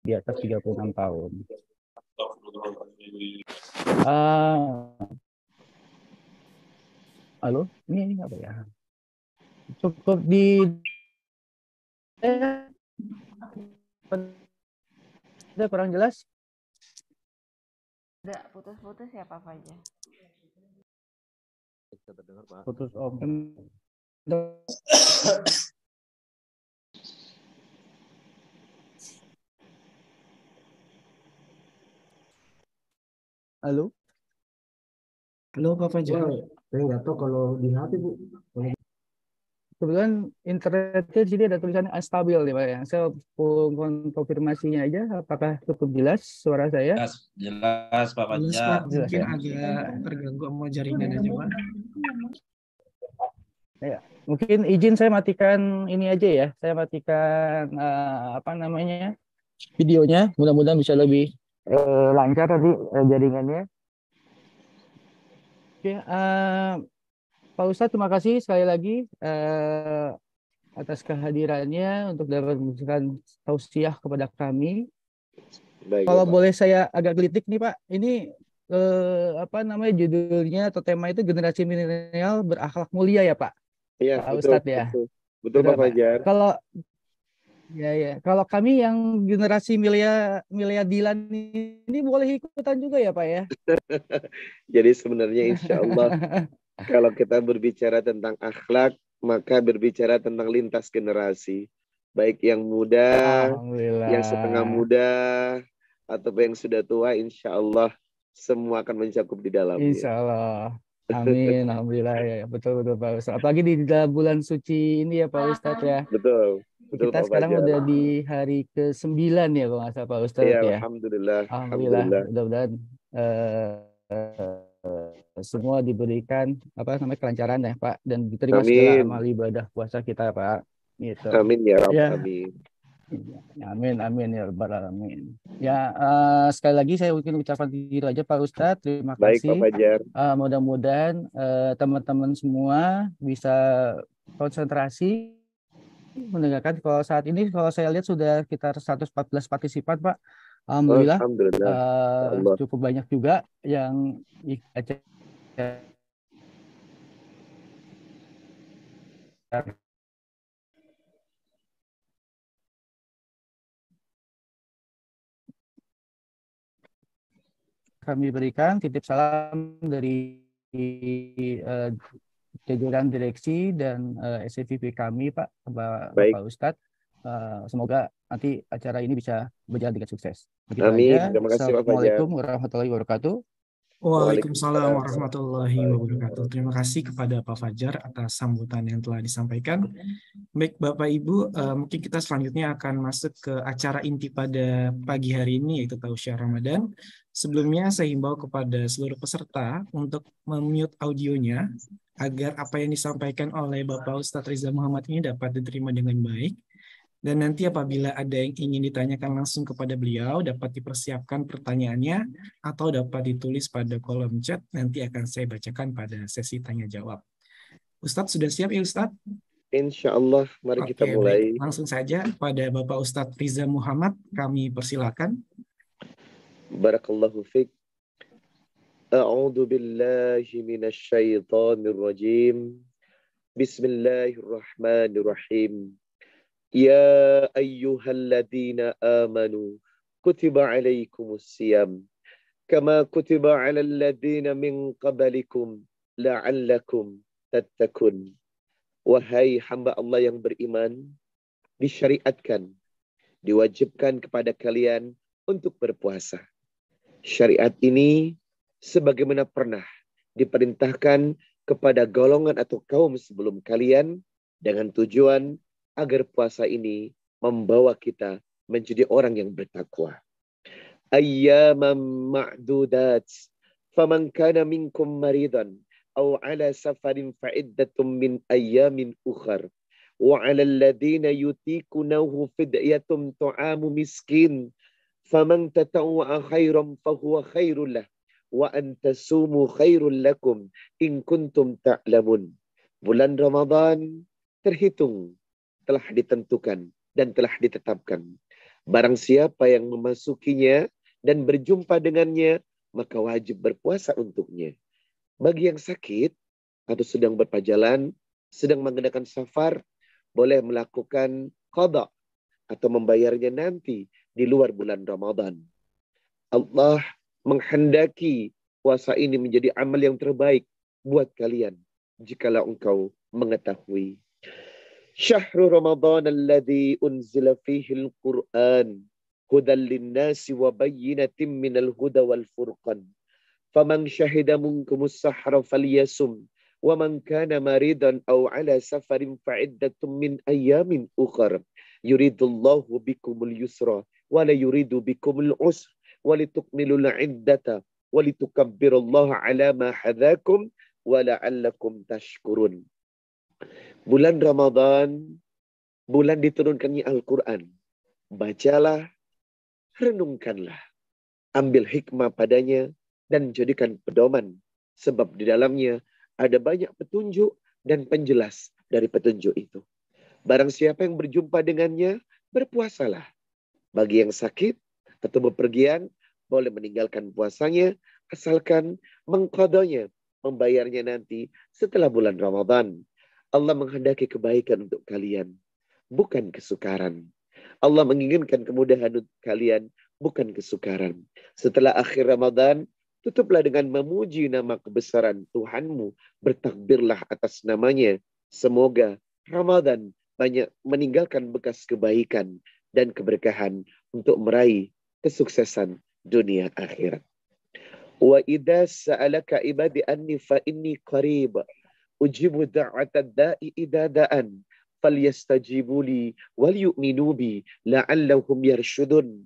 di atas 36 tahun. Uh, Halo, ini apa ya? Cukup di ada kurang jelas? Ada putus-putus ya Pak Fajar? Putus om. Halo? Halo Pak Fajar. Saya nggak tahu kalau di HP Bu. Kebetulan internetnya di sini ada tulisan unstable nih Pak ya. Saya konfirmasinya aja apakah cukup jelas suara saya? Jelas Pak Jelas Fajar. Pak, Jelas mungkin ya? agak terganggu sama jaringan aja Pak. Ya, mungkin izin saya matikan ini aja ya. Saya matikan apa namanya videonya. Mudah-mudahan bisa lebih lancar tadi jaringannya. Oke, Pak Ustadz terima kasih sekali lagi atas kehadirannya untuk dapat memberikan tausiah kepada kami. Baik, Kalau Bapak. boleh saya agak gelitik nih Pak, ini apa namanya judulnya atau tema itu generasi milenial berakhlak mulia ya Pak? Iya, Pak betul, Ustadz ya. betul. Betul Pak Pak. Fajar. Kalau kalau kami yang generasi milenial ini boleh ikutan juga ya Pak ya? Jadi sebenarnya insya Allah kalau kita berbicara tentang akhlak, maka berbicara tentang lintas generasi. Baik yang muda, yang setengah muda, atau yang sudah tua, insya Allah semua akan mencakup di dalamnya. Insya Allah. Amin, alhamdulillah ya, betul Pak Ustadz. Apalagi di dalam bulan suci ini ya Pak Ustadz ya. Betul, betul Kita Pak sekarang Fajar. udah di hari ke-9 ya kalau nggak salah Pak Ustadz Iya, ya. alhamdulillah. Alhamdulillah, mudah-mudahan semua diberikan apa namanya kelancaran ya Pak dan diterima segala amal ibadah puasa kita Pak. Gitu. Amin ya Rabb, ya. amin. Amin, amin ya Rabbal Alamin. Ya, sekali lagi saya mungkin ucapkan diri aja Pak Ustadz, terima Baik, kasih. Pak Fajar. Mudah-mudahan teman-teman semua bisa konsentrasi mendengarkan. Kalau saat ini kalau saya lihat sudah sekitar 114 partisipan Pak. Alhamdulillah, cukup banyak juga yang kami berikan titip salam dari jajaran direksi dan SCVP kami Pak, Bapak Ustadz. Semoga nanti acara ini bisa berjalan dengan sukses. Begitu Amin. aja. Terima kasih Pak Fajar. Assalamualaikum warahmatullahi wabarakatuh. Waalaikumsalam warahmatullahi wabarakatuh. Terima kasih kepada Pak Fajar atas sambutan yang telah disampaikan. Baik Bapak Ibu, mungkin kita selanjutnya akan masuk ke acara inti pada pagi hari ini yaitu Tausiah Ramadan. Sebelumnya saya himbau kepada seluruh peserta untuk mute audionya agar apa yang disampaikan oleh Bapak Ustadz Riza Muhammad ini dapat diterima dengan baik. Dan nanti apabila ada yang ingin ditanyakan langsung kepada beliau, dapat dipersiapkan pertanyaannya atau dapat ditulis pada kolom chat, nanti akan saya bacakan pada sesi tanya jawab. Ustadz sudah siap ya Ustadz? Insya Allah, mari kita mulai. Baik. Langsung saja pada Bapak Ustadz Riza Muhammad, kami persilakan. Barakallahu fiik. A'udzu billahi minasy syaithanir rajim. Bismillahirrahmanirrahim. Ya ayyuhalladzina amanu kutiba alaikumus siyam kama kutiba alal ladzina min qablikum la'allakum tattaqun. Wahai hamba Allah yang beriman, disyariatkan, diwajibkan kepada kalian untuk berpuasa. Syariat ini sebagaimana pernah diperintahkan kepada golongan atau kaum sebelum kalian dengan tujuan agar puasa ini membawa kita menjadi orang yang bertakwa. Ayyaman ma'dudat, faman kana minkum maridan aw ala safarin fa'iddatum min ayyamin ukhar, wa 'alal ladzina yutiqunahu fidyatum tu'amu miskin, faman tatawwa'a khairan fahuwa khairul lah, wa an tasumu khairul lakum in kuntum ta'lamun. Bulan Ramadan terhitung, telah ditentukan dan telah ditetapkan. Barang siapa yang memasukinya dan berjumpa dengannya, maka wajib berpuasa untuknya. Bagi yang sakit atau sedang berpajalan, sedang mengadakan safar, boleh melakukan qada atau membayarnya nanti di luar bulan Ramadan. Allah menghendaki puasa ini menjadi amal yang terbaik buat kalian jikalau engkau mengetahui. Syahrul Ramadan alladzi unzila fihi al-Qur'an hudan lin-nasi wa bayyinatin minal huda wal furqan. Faman syahida minkumus sahra falyasum wa man kana maridan aw ala safarin fa'iddatun min ayyamin ukhra. Yuridullahu bikumul yusra wa la yuridu bikumul usra wa litukmilul iddata wa litukabbirullaha ala ma hadakum wa la'allakum tashkurun. Bulan Ramadan, bulan diturunkannya Al-Quran. Bacalah, renungkanlah, ambil hikmah padanya, dan jadikan pedoman. Sebab di dalamnya ada banyak petunjuk dan penjelas dari petunjuk itu. Barang siapa yang berjumpa dengannya, berpuasalah. Bagi yang sakit atau bepergian, boleh meninggalkan puasanya, asalkan mengqadanya, membayarnya nanti setelah bulan Ramadan. Allah menghendaki kebaikan untuk kalian, bukan kesukaran. Allah menginginkan kemudahan untuk kalian, bukan kesukaran. Setelah akhir Ramadan, tutuplah dengan memuji nama kebesaran Tuhanmu. Bertakbirlah atas namanya. Semoga Ramadan banyak meninggalkan bekas kebaikan dan keberkahan untuk meraih kesuksesan dunia akhirat. Wa idza sa'alaka ibadi anni fa inni qarib ujibu da'watad da'i idza da'an falyastajibu li wal yu'minu bi la'allahum yarshudun.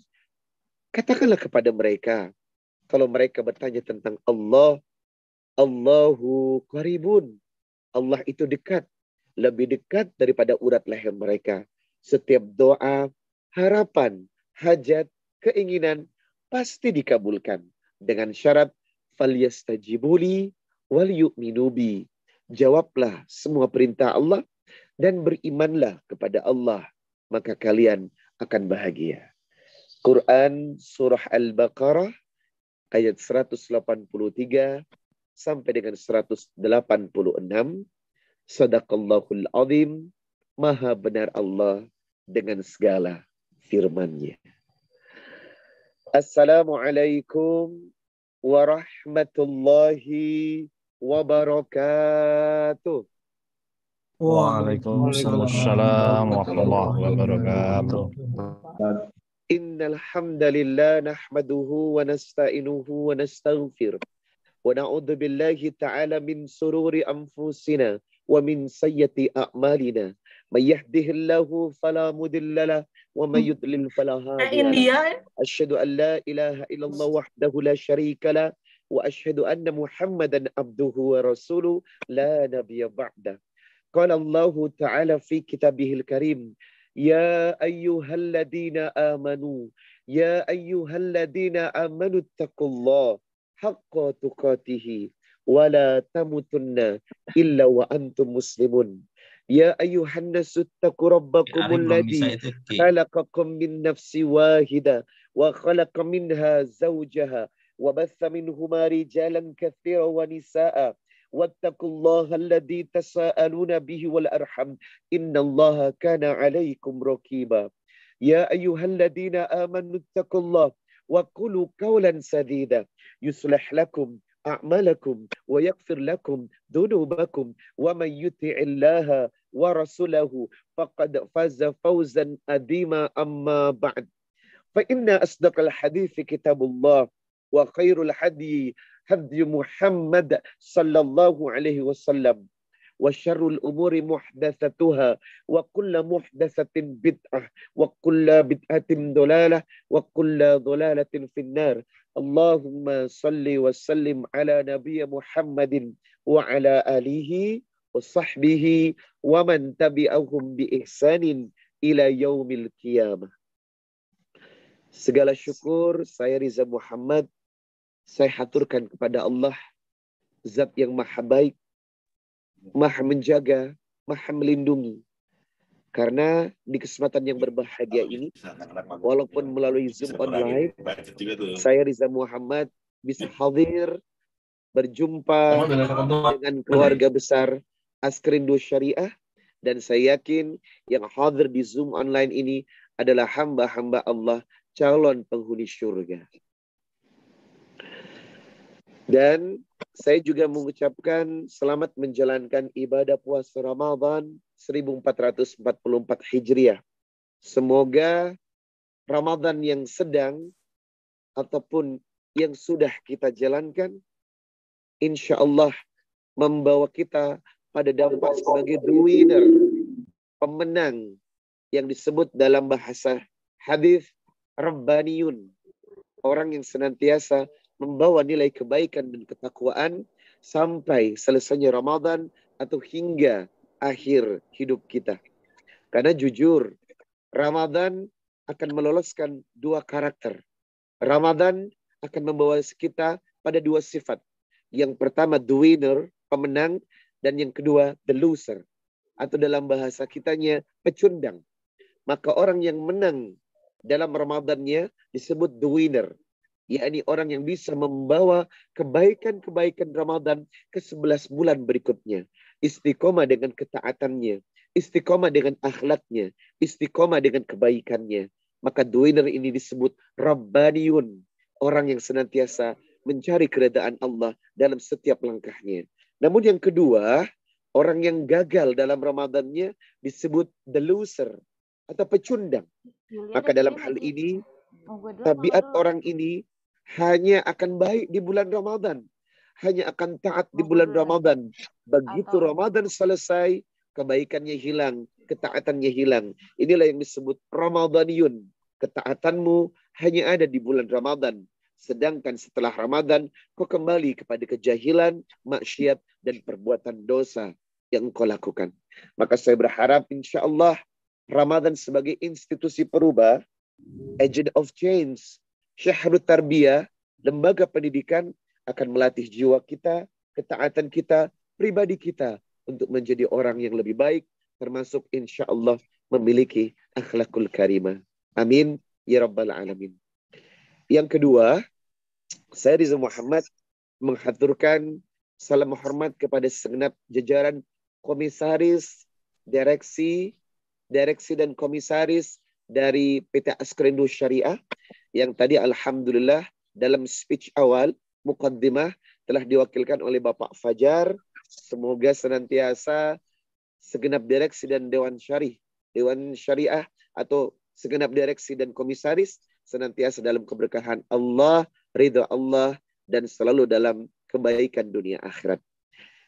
Katakanlah kepada mereka, kalau mereka bertanya tentang Allah, Allahu qaribun. Allah itu dekat, lebih dekat daripada urat leher mereka. Setiap doa, harapan, hajat, keinginan pasti dikabulkan dengan syarat falyastajibuli wal yu'minu bi. Jawablah semua perintah Allah dan berimanlah kepada Allah, maka kalian akan bahagia. Quran surah Al-Baqarah ayat 183 sampai dengan 186. Sadaqallahul azim. Maha benar Allah dengan segala firman-Nya. Assalamualaikum warahmatullahi wabarakatuh. Waalaikumsalam warahmatullahi wabarakatuh. Innal hamdalillah nahmaduhu wa nasta'inuhu wa nastaghfir wa na'udzu billahi ta'ala min sururi anfusina wa min sayyiati a'malina. May yahdihillahu fala mudilla lahu wa may yudlil fala hadiya lahu. Asyhadu an la ilaha illallah wahdahu la syarika lahu wa asyhadu anna Muhammadan abduhu wa rasuluhu la nabiyya ba'da. Qala Allah Ta'ala fi kitabihil karim, ya ayyuhalladzina amanu taqullaha haqqa tuqatih wa la tamutunna illa wa antum muslimun. Ya ayyuhan nasu taqu rabbakumul ladzi khalaqakum min nafsin wahidah wa khalaqa minha zawjaha wa batha minhuma rijalan katsiran wa nisaa wattaqullaha alladzi tasaaluna bihi wal arham innallaha kana 'alaikum raqiba. Ya ayyuhalladzina amanu taqullaha wa qulu qawlan sadida yuslih lakum a'malakum wa yaghfir lakum dhunubakum wa man yuti'illaha wa rasulahu faqad faza fawzan adima amma ba'd. Fa inna asdaqal hadithi kitabullah wa khairul hadi hadi Muhammad sallallahu alaihi wasallam wa syarrul umuri muhdatsatuha wa kullu muhdatsatin bid'ah wa kullu bid'atin dhalalah wa kullu dhalalatin finnar. Allahumma salli wa sallim ala nabiyyi Muhammadin wa ala alihi wa sahbihi wa man tabi'ahum bi ihsanin ila yaumil qiyamah. Segala syukur saya Riza Muhammad saya haturkan kepada Allah, Zat yang maha baik, maha menjaga, maha melindungi. Karena di kesempatan yang berbahagia ini, walaupun melalui Zoom online, saya Riza Muhammad bisa hadir berjumpa dengan keluarga besar Askrindo Syariah, dan saya yakin yang hadir di Zoom online ini adalah hamba-hamba Allah, calon penghuni surga. Dan saya juga mengucapkan selamat menjalankan ibadah puasa Ramadan 1444 Hijriah. Semoga Ramadan yang sedang ataupun yang sudah kita jalankan, insya Allah membawa kita pada dampak sebagai the winner, pemenang, yang disebut dalam bahasa hadis Rabbaniyun, orang yang senantiasa membawa nilai kebaikan dan ketakwaan sampai selesainya Ramadan atau hingga akhir hidup kita. Karena jujur, Ramadan akan meloloskan dua karakter. Ramadan akan membawa kita pada dua sifat. Yang pertama, the winner, pemenang, dan yang kedua, the loser. Atau dalam bahasa kitanya, pecundang. Maka orang yang menang dalam Ramadannya disebut the winner. Yakni orang yang bisa membawa kebaikan-kebaikan Ramadan ke 11 bulan berikutnya. Istiqomah dengan ketaatannya, istiqomah dengan akhlaknya, istiqomah dengan kebaikannya. Maka the winner ini disebut Rabbaniyun, orang yang senantiasa mencari keredaan Allah dalam setiap langkahnya. Namun yang kedua, orang yang gagal dalam Ramadannya disebut the loser atau pecundang. Maka dalam hal ini, tabiat orang ini hanya akan baik di bulan Ramadan. Hanya akan taat di bulan Ramadan. Begitu Ramadan selesai, kebaikannya hilang, ketaatannya hilang. Inilah yang disebut Ramadaniyun. Ketaatanmu hanya ada di bulan Ramadan. Sedangkan setelah Ramadan, kau kembali kepada kejahilan, maksiat, dan perbuatan dosa yang kau lakukan. Maka saya berharap insya Allah Ramadan sebagai institusi perubah, agent of change, Syahrut Tarbiyah, lembaga pendidikan akan melatih jiwa kita, ketaatan kita, pribadi kita untuk menjadi orang yang lebih baik, termasuk insya Allah memiliki akhlakul karimah. Amin ya rabbal alamin. Yang kedua, saya Riza Muhammad menghaturkan salam hormat kepada segenap jajaran komisaris, direksi dan komisaris dari PT Askrindo Syariah yang tadi alhamdulillah dalam speech awal muqaddimah telah diwakilkan oleh Bapak Fajar. Semoga senantiasa segenap direksi dan dewan syariah atau segenap direksi dan komisaris senantiasa dalam keberkahan Allah, ridha Allah, dan selalu dalam kebaikan dunia akhirat.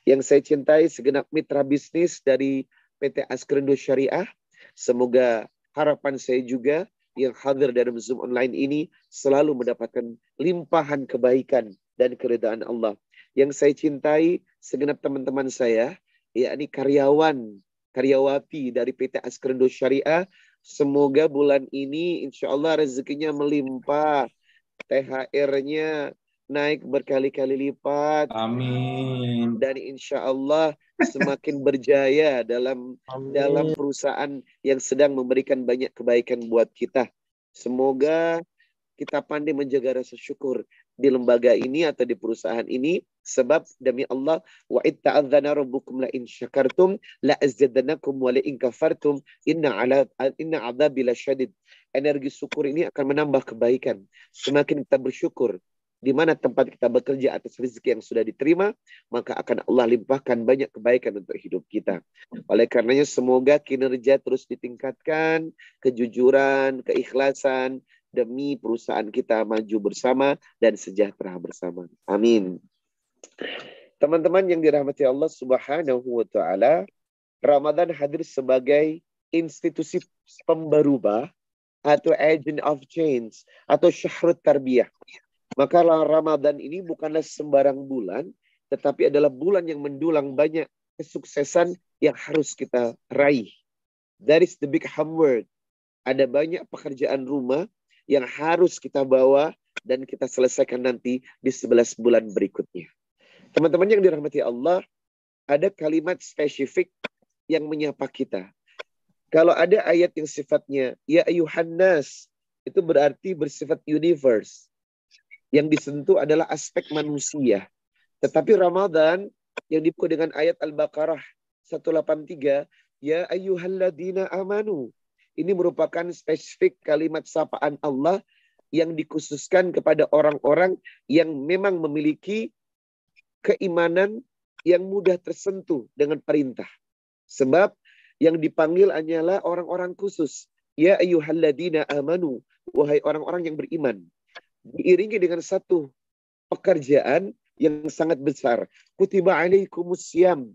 Yang saya cintai segenap mitra bisnis dari PT Askrindo Syariah, semoga harapan saya juga yang hadir dalam Zoom online ini selalu mendapatkan limpahan kebaikan dan keridhaan Allah. Yang saya cintai segenap teman-teman saya, yakni karyawati dari PT Askrindo Syariah, semoga bulan ini insya Allah rezekinya melimpah, THR-nya naik berkali-kali lipat. Amin. Dan insya Allah semakin berjaya dalam perusahaan yang sedang memberikan banyak kebaikan buat kita. Semoga kita pandai menjaga rasa syukur di lembaga ini atau di perusahaan ini, sebab demi Allah, wa itta'adzana rabbukum la in syakartum la azdadanakum wa la in kafartum inna adzabi lasyadid. Energi syukur ini akan menambah kebaikan. Semakin kita bersyukur di mana tempat kita bekerja atas rezeki yang sudah diterima, maka akan Allah limpahkan banyak kebaikan untuk hidup kita. Oleh karenanya semoga kinerja terus ditingkatkan, kejujuran, keikhlasan, demi perusahaan kita maju bersama dan sejahtera bersama. Amin. Teman-teman yang dirahmati Allah Subhanahu wa Ta'ala, Ramadan hadir sebagai institusi pemberubah atau agent of change atau Syahrut Tarbiyah. Maka Ramadan ini bukanlah sembarang bulan, tetapi adalah bulan yang mendulang banyak kesuksesan yang harus kita raih. That is the big homework. Ada banyak pekerjaan rumah yang harus kita bawa dan kita selesaikan nanti di 11 bulan berikutnya. Teman-teman yang dirahmati Allah, ada kalimat spesifik yang menyapa kita. Kalau ada ayat yang sifatnya ya ayuhan nas, itu berarti bersifat universe. Yang disentuh adalah aspek manusia. Tetapi Ramadan yang dibuka dengan ayat Al-Baqarah 183, ya ayyuhalladzina amanu. Ini merupakan spesifik kalimat sapaan Allah yang dikhususkan kepada orang-orang yang memang memiliki keimanan yang mudah tersentuh dengan perintah. Sebab yang dipanggil hanyalah orang-orang khusus. Ya ayyuhalladzina amanu, wahai orang-orang yang beriman. Diiringi dengan satu pekerjaan yang sangat besar. Kutiba alaikumusiyam.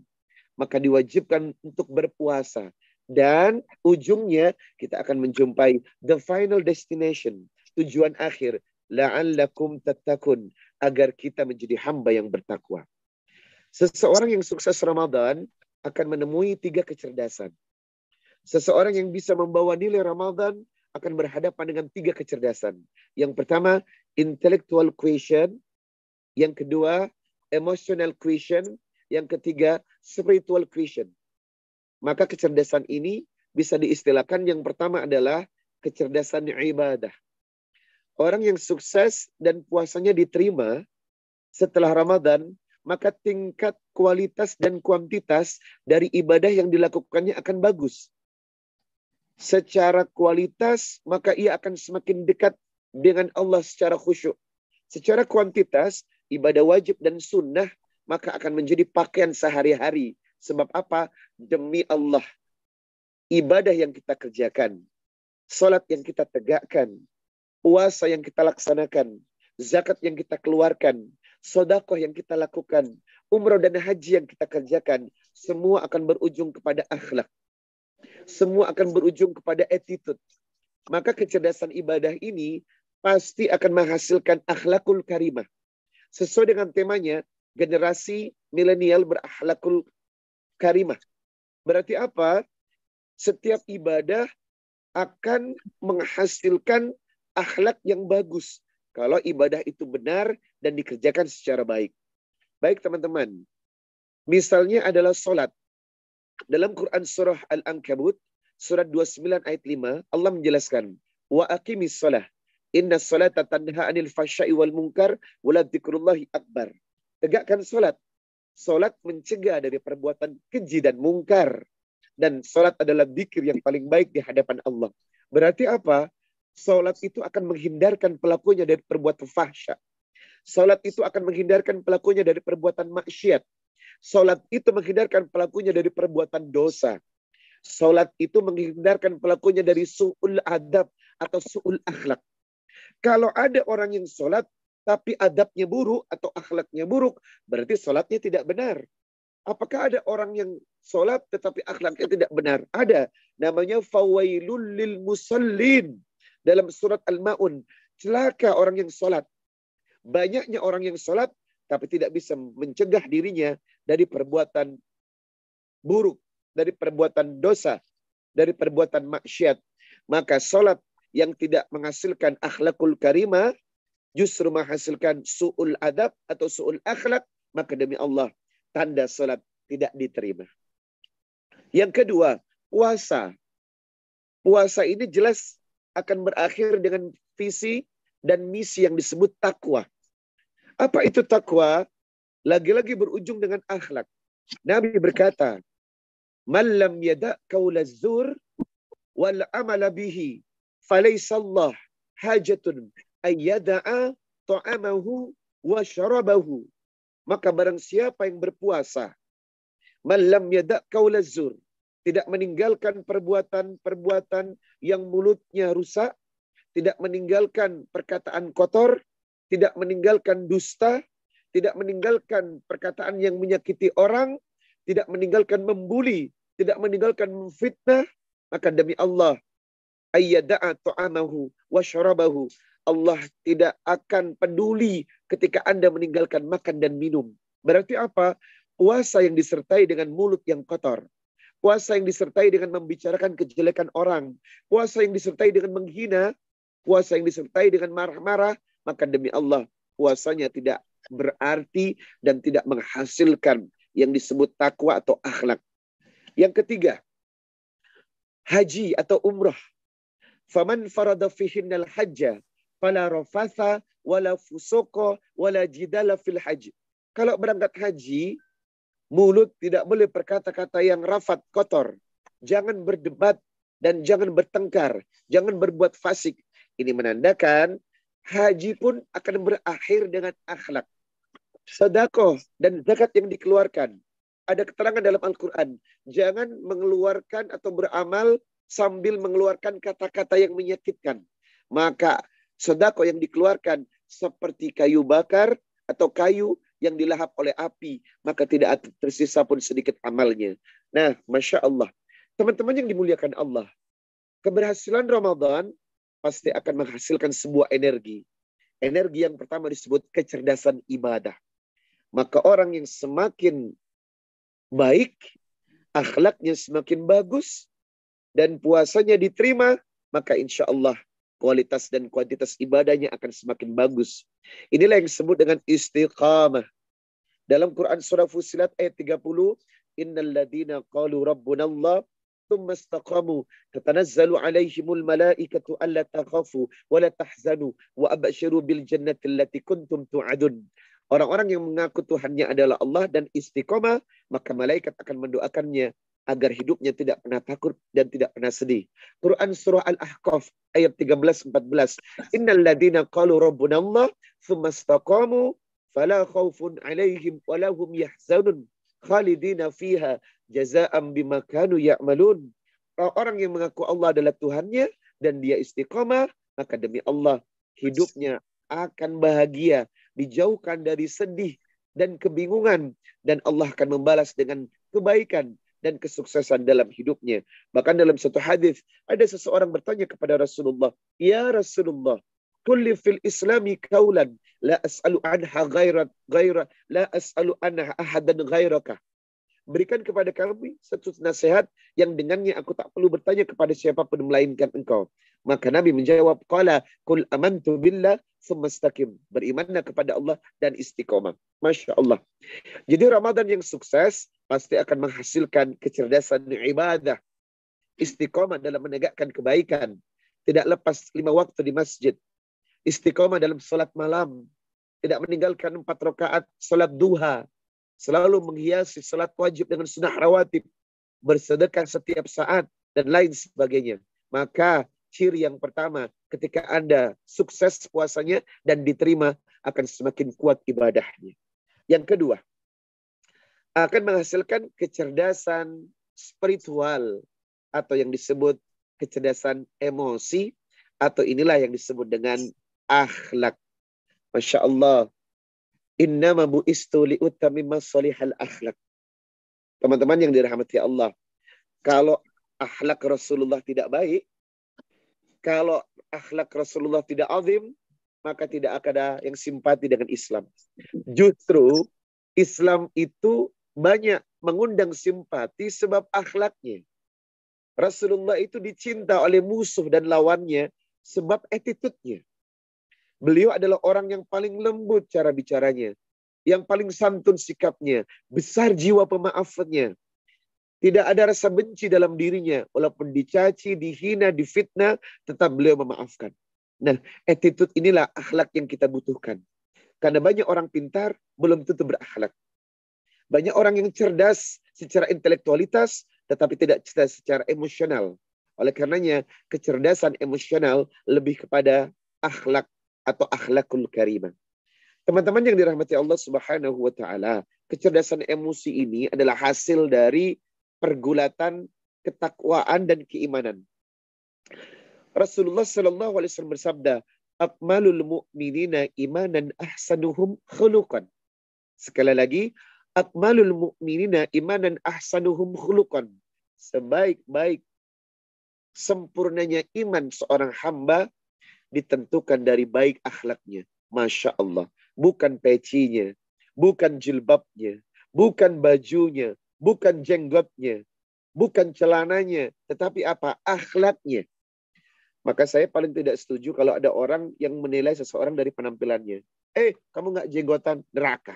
Maka diwajibkan untuk berpuasa. Dan ujungnya kita akan menjumpai the final destination. Tujuan akhir. La'allakum tattaqun. Agar kita menjadi hamba yang bertakwa. Seseorang yang sukses Ramadan akan menemui 3 kecerdasan. Seseorang yang bisa membawa nilai Ramadan akan berhadapan dengan 3 kecerdasan. Yang pertama, intellectual quotient. Yang kedua, emotional quotient. Yang ketiga, spiritual quotient. Maka kecerdasan ini bisa diistilahkan yang pertama adalah kecerdasan ibadah. Orang yang sukses dan puasanya diterima setelah Ramadan, maka tingkat kualitas dan kuantitas dari ibadah yang dilakukannya akan bagus. Secara kualitas, maka ia akan semakin dekat dengan Allah secara khusyuk. Secara kuantitas, ibadah wajib dan sunnah, maka akan menjadi pakaian sehari-hari. Sebab apa? Demi Allah. Ibadah yang kita kerjakan, salat yang kita tegakkan, puasa yang kita laksanakan, zakat yang kita keluarkan, sedekah yang kita lakukan, umrah dan haji yang kita kerjakan, semua akan berujung kepada akhlak. Semua akan berujung kepada attitude. Maka kecerdasan ibadah ini pasti akan menghasilkan akhlakul karimah. Sesuai dengan temanya, generasi milenial berakhlakul karimah. Berarti apa? Setiap ibadah akan menghasilkan akhlak yang bagus. Kalau ibadah itu benar dan dikerjakan secara baik. Baik teman-teman. Misalnya adalah sholat. Dalam Quran surah Al-Ankabut, surat 29 ayat 5, Allah menjelaskan, wa aqimis shalah. Inna sholata tanha anil fahsya'i wal munkar wa dzikrullahi akbar. Tegakkan sholat. Sholat mencegah dari perbuatan keji dan mungkar. Dan sholat adalah dzikir yang paling baik di hadapan Allah. Berarti apa? Sholat itu akan menghindarkan pelakunya dari perbuatan fahsya. Sholat itu akan menghindarkan pelakunya dari perbuatan maksiat. Sholat itu menghindarkan pelakunya dari perbuatan dosa. Sholat itu menghindarkan pelakunya dari su'ul adab atau su'ul akhlak. Kalau ada orang yang sholat, tapi adabnya buruk atau akhlaknya buruk, berarti sholatnya tidak benar. Apakah ada orang yang sholat tetapi akhlaknya tidak benar? Ada. Namanya fawailul lil musallin. Dalam surat Al-Ma'un. Celaka orang yang sholat. Banyaknya orang yang sholat, tapi tidak bisa mencegah dirinya dari perbuatan buruk, dari perbuatan dosa, dari perbuatan maksiat. Maka sholat yang tidak menghasilkan akhlakul karimah, justru menghasilkan su'ul adab atau su'ul akhlak, maka demi Allah, tanda sholat tidak diterima. Yang kedua, puasa. Puasa ini jelas akan berakhir dengan visi dan misi yang disebut takwa. Apa itu takwa? Lagi-lagi berujung dengan akhlak. Nabi berkata, "Man lam yada' qaula zur wal amala bihi, falaysa Allah hajatun ayyada'a ta'amahu wa syarabahu." Maka barang siapa yang berpuasa, man lam yada' qaula zur, tidak meninggalkan perbuatan-perbuatan yang mulutnya rusak, tidak meninggalkan perkataan kotor, tidak meninggalkan dusta, tidak meninggalkan perkataan yang menyakiti orang, tidak meninggalkan membuli, tidak meninggalkan memfitnah, maka demi Allah, ayyada'a ta'amahu wa syarabahu, Allah tidak akan peduli ketika Anda meninggalkan makan dan minum. Berarti apa? Puasa yang disertai dengan mulut yang kotor. Puasa yang disertai dengan membicarakan kejelekan orang. Puasa yang disertai dengan menghina. Puasa yang disertai dengan marah-marah. Maka demi Allah, puasanya tidak berarti dan tidak menghasilkan yang disebut takwa atau akhlak. Yang ketiga, haji atau umrah. Faman farada fihinnal hajja fala rafatha wala fusuqa wala jidala fil haji. Kalau berangkat haji, mulut tidak boleh berkata-kata yang rafat, kotor. Jangan berdebat dan jangan bertengkar, jangan berbuat fasik. Ini menandakan haji pun akan berakhir dengan akhlak. Sedekah dan zakat yang dikeluarkan. Ada keterangan dalam Al-Quran. Jangan mengeluarkan atau beramal sambil mengeluarkan kata-kata yang menyakitkan. Maka sedekah yang dikeluarkan seperti kayu bakar atau kayu yang dilahap oleh api, maka tidak tersisa pun sedikit amalnya. Nah, Masya Allah. Teman-teman yang dimuliakan Allah, keberhasilan Ramadan pasti akan menghasilkan sebuah energi. Energi yang pertama disebut kecerdasan ibadah. Maka orang yang semakin baik, akhlaknya semakin bagus, dan puasanya diterima, maka insya Allah kualitas dan kuantitas ibadahnya akan semakin bagus. Inilah yang disebut dengan istiqamah. Dalam Quran surah Fussilat ayat 30, Innal ladina qalu rabbunallah thumma istaqamu tatanazzalu alaihimul malaikatu alla takhafu wa la tahzanu wa abshiru bil jannati allati kuntum tu'adun. Orang-orang yang mengaku Tuhannya adalah Allah dan istiqamah, maka malaikat akan mendoakannya agar hidupnya tidak pernah takut dan tidak pernah sedih. Quran surah Al-Ahqaf ayat 13-14. Innal ladina qalu rabbunallah thumma istaqamu fala khaufun alaihim wa lahum yahzanun khalidina fiha jazaa'an bima kanu ya'malun. Orang yang mengaku Allah adalah Tuhannya dan dia istiqamah, maka demi Allah hidupnya akan bahagia, dijauhkan dari sedih dan kebingungan, dan Allah akan membalas dengan kebaikan dan kesuksesan dalam hidupnya. Bahkan dalam satu hadis ada seseorang bertanya kepada Rasulullah, "Ya Rasulullah, kulli fil islami kaulan la as'alu anha ghaira la as'alu anha ahadan ghairaka." Berikan kepada kami satu nasihat yang dengannya aku tak perlu bertanya kepada siapapun melainkan engkau. Maka Nabi menjawab, qala qul amantu billah tsumma istaqim. Berimanlah kepada Allah dan istiqomah. Masya Allah. Jadi Ramadan yang sukses pasti akan menghasilkan kecerdasan ibadah. Istiqomah dalam menegakkan kebaikan. Tidak lepas 5 waktu di masjid. Istiqomah dalam salat malam. Tidak meninggalkan 4 rakaat salat duha. Selalu menghiasi salat wajib dengan sunnah rawatib. Bersedekah setiap saat dan lain sebagainya. Maka ciri yang pertama, ketika Anda sukses puasanya dan diterima, akan semakin kuat ibadahnya. Yang kedua, akan menghasilkan kecerdasan spiritual atau yang disebut kecerdasan emosi, atau inilah yang disebut dengan akhlak. Masya Allah. Innama bu'istu li'utamimma salihal akhlak. Teman-teman yang dirahmati Allah, kalau akhlak Rasulullah tidak baik, kalau akhlak Rasulullah tidak azim, maka tidak ada yang simpati dengan Islam. Justru Islam itu banyak mengundang simpati sebab akhlaknya. Rasulullah itu dicinta oleh musuh dan lawannya sebab attitude-nya. Beliau adalah orang yang paling lembut cara bicaranya, yang paling santun sikapnya, besar jiwa pemaafannya. Tidak ada rasa benci dalam dirinya, walaupun dicaci, dihina, difitnah, tetap beliau memaafkan. Nah, attitude inilah akhlak yang kita butuhkan. Karena banyak orang pintar belum tentu berakhlak. Banyak orang yang cerdas secara intelektualitas, tetapi tidak cerdas secara emosional. Oleh karenanya, kecerdasan emosional lebih kepada akhlak atau akhlakul karimah. Teman-teman yang dirahmati Allah Subhanahu wa taala, kecerdasan emosi ini adalah hasil dari pergulatan ketakwaan dan keimanan. Rasulullah sallallahu alaihi wasallam bersabda, "Akmalul mu'minina imanan ahsanuhum khuluqan." Sekali lagi, akmalul mu'minina imanan ahsanuhum khuluqan. Sebaik-baik sempurnanya iman seorang hamba ditentukan dari baik akhlaknya. Masya Allah. Bukan pecinya, bukan jilbabnya, bukan bajunya, bukan jenggotnya, bukan celananya, tetapi apa? Akhlaknya. Maka saya paling tidak setuju kalau ada orang yang menilai seseorang dari penampilannya. Kamu nggak jenggotan, neraka.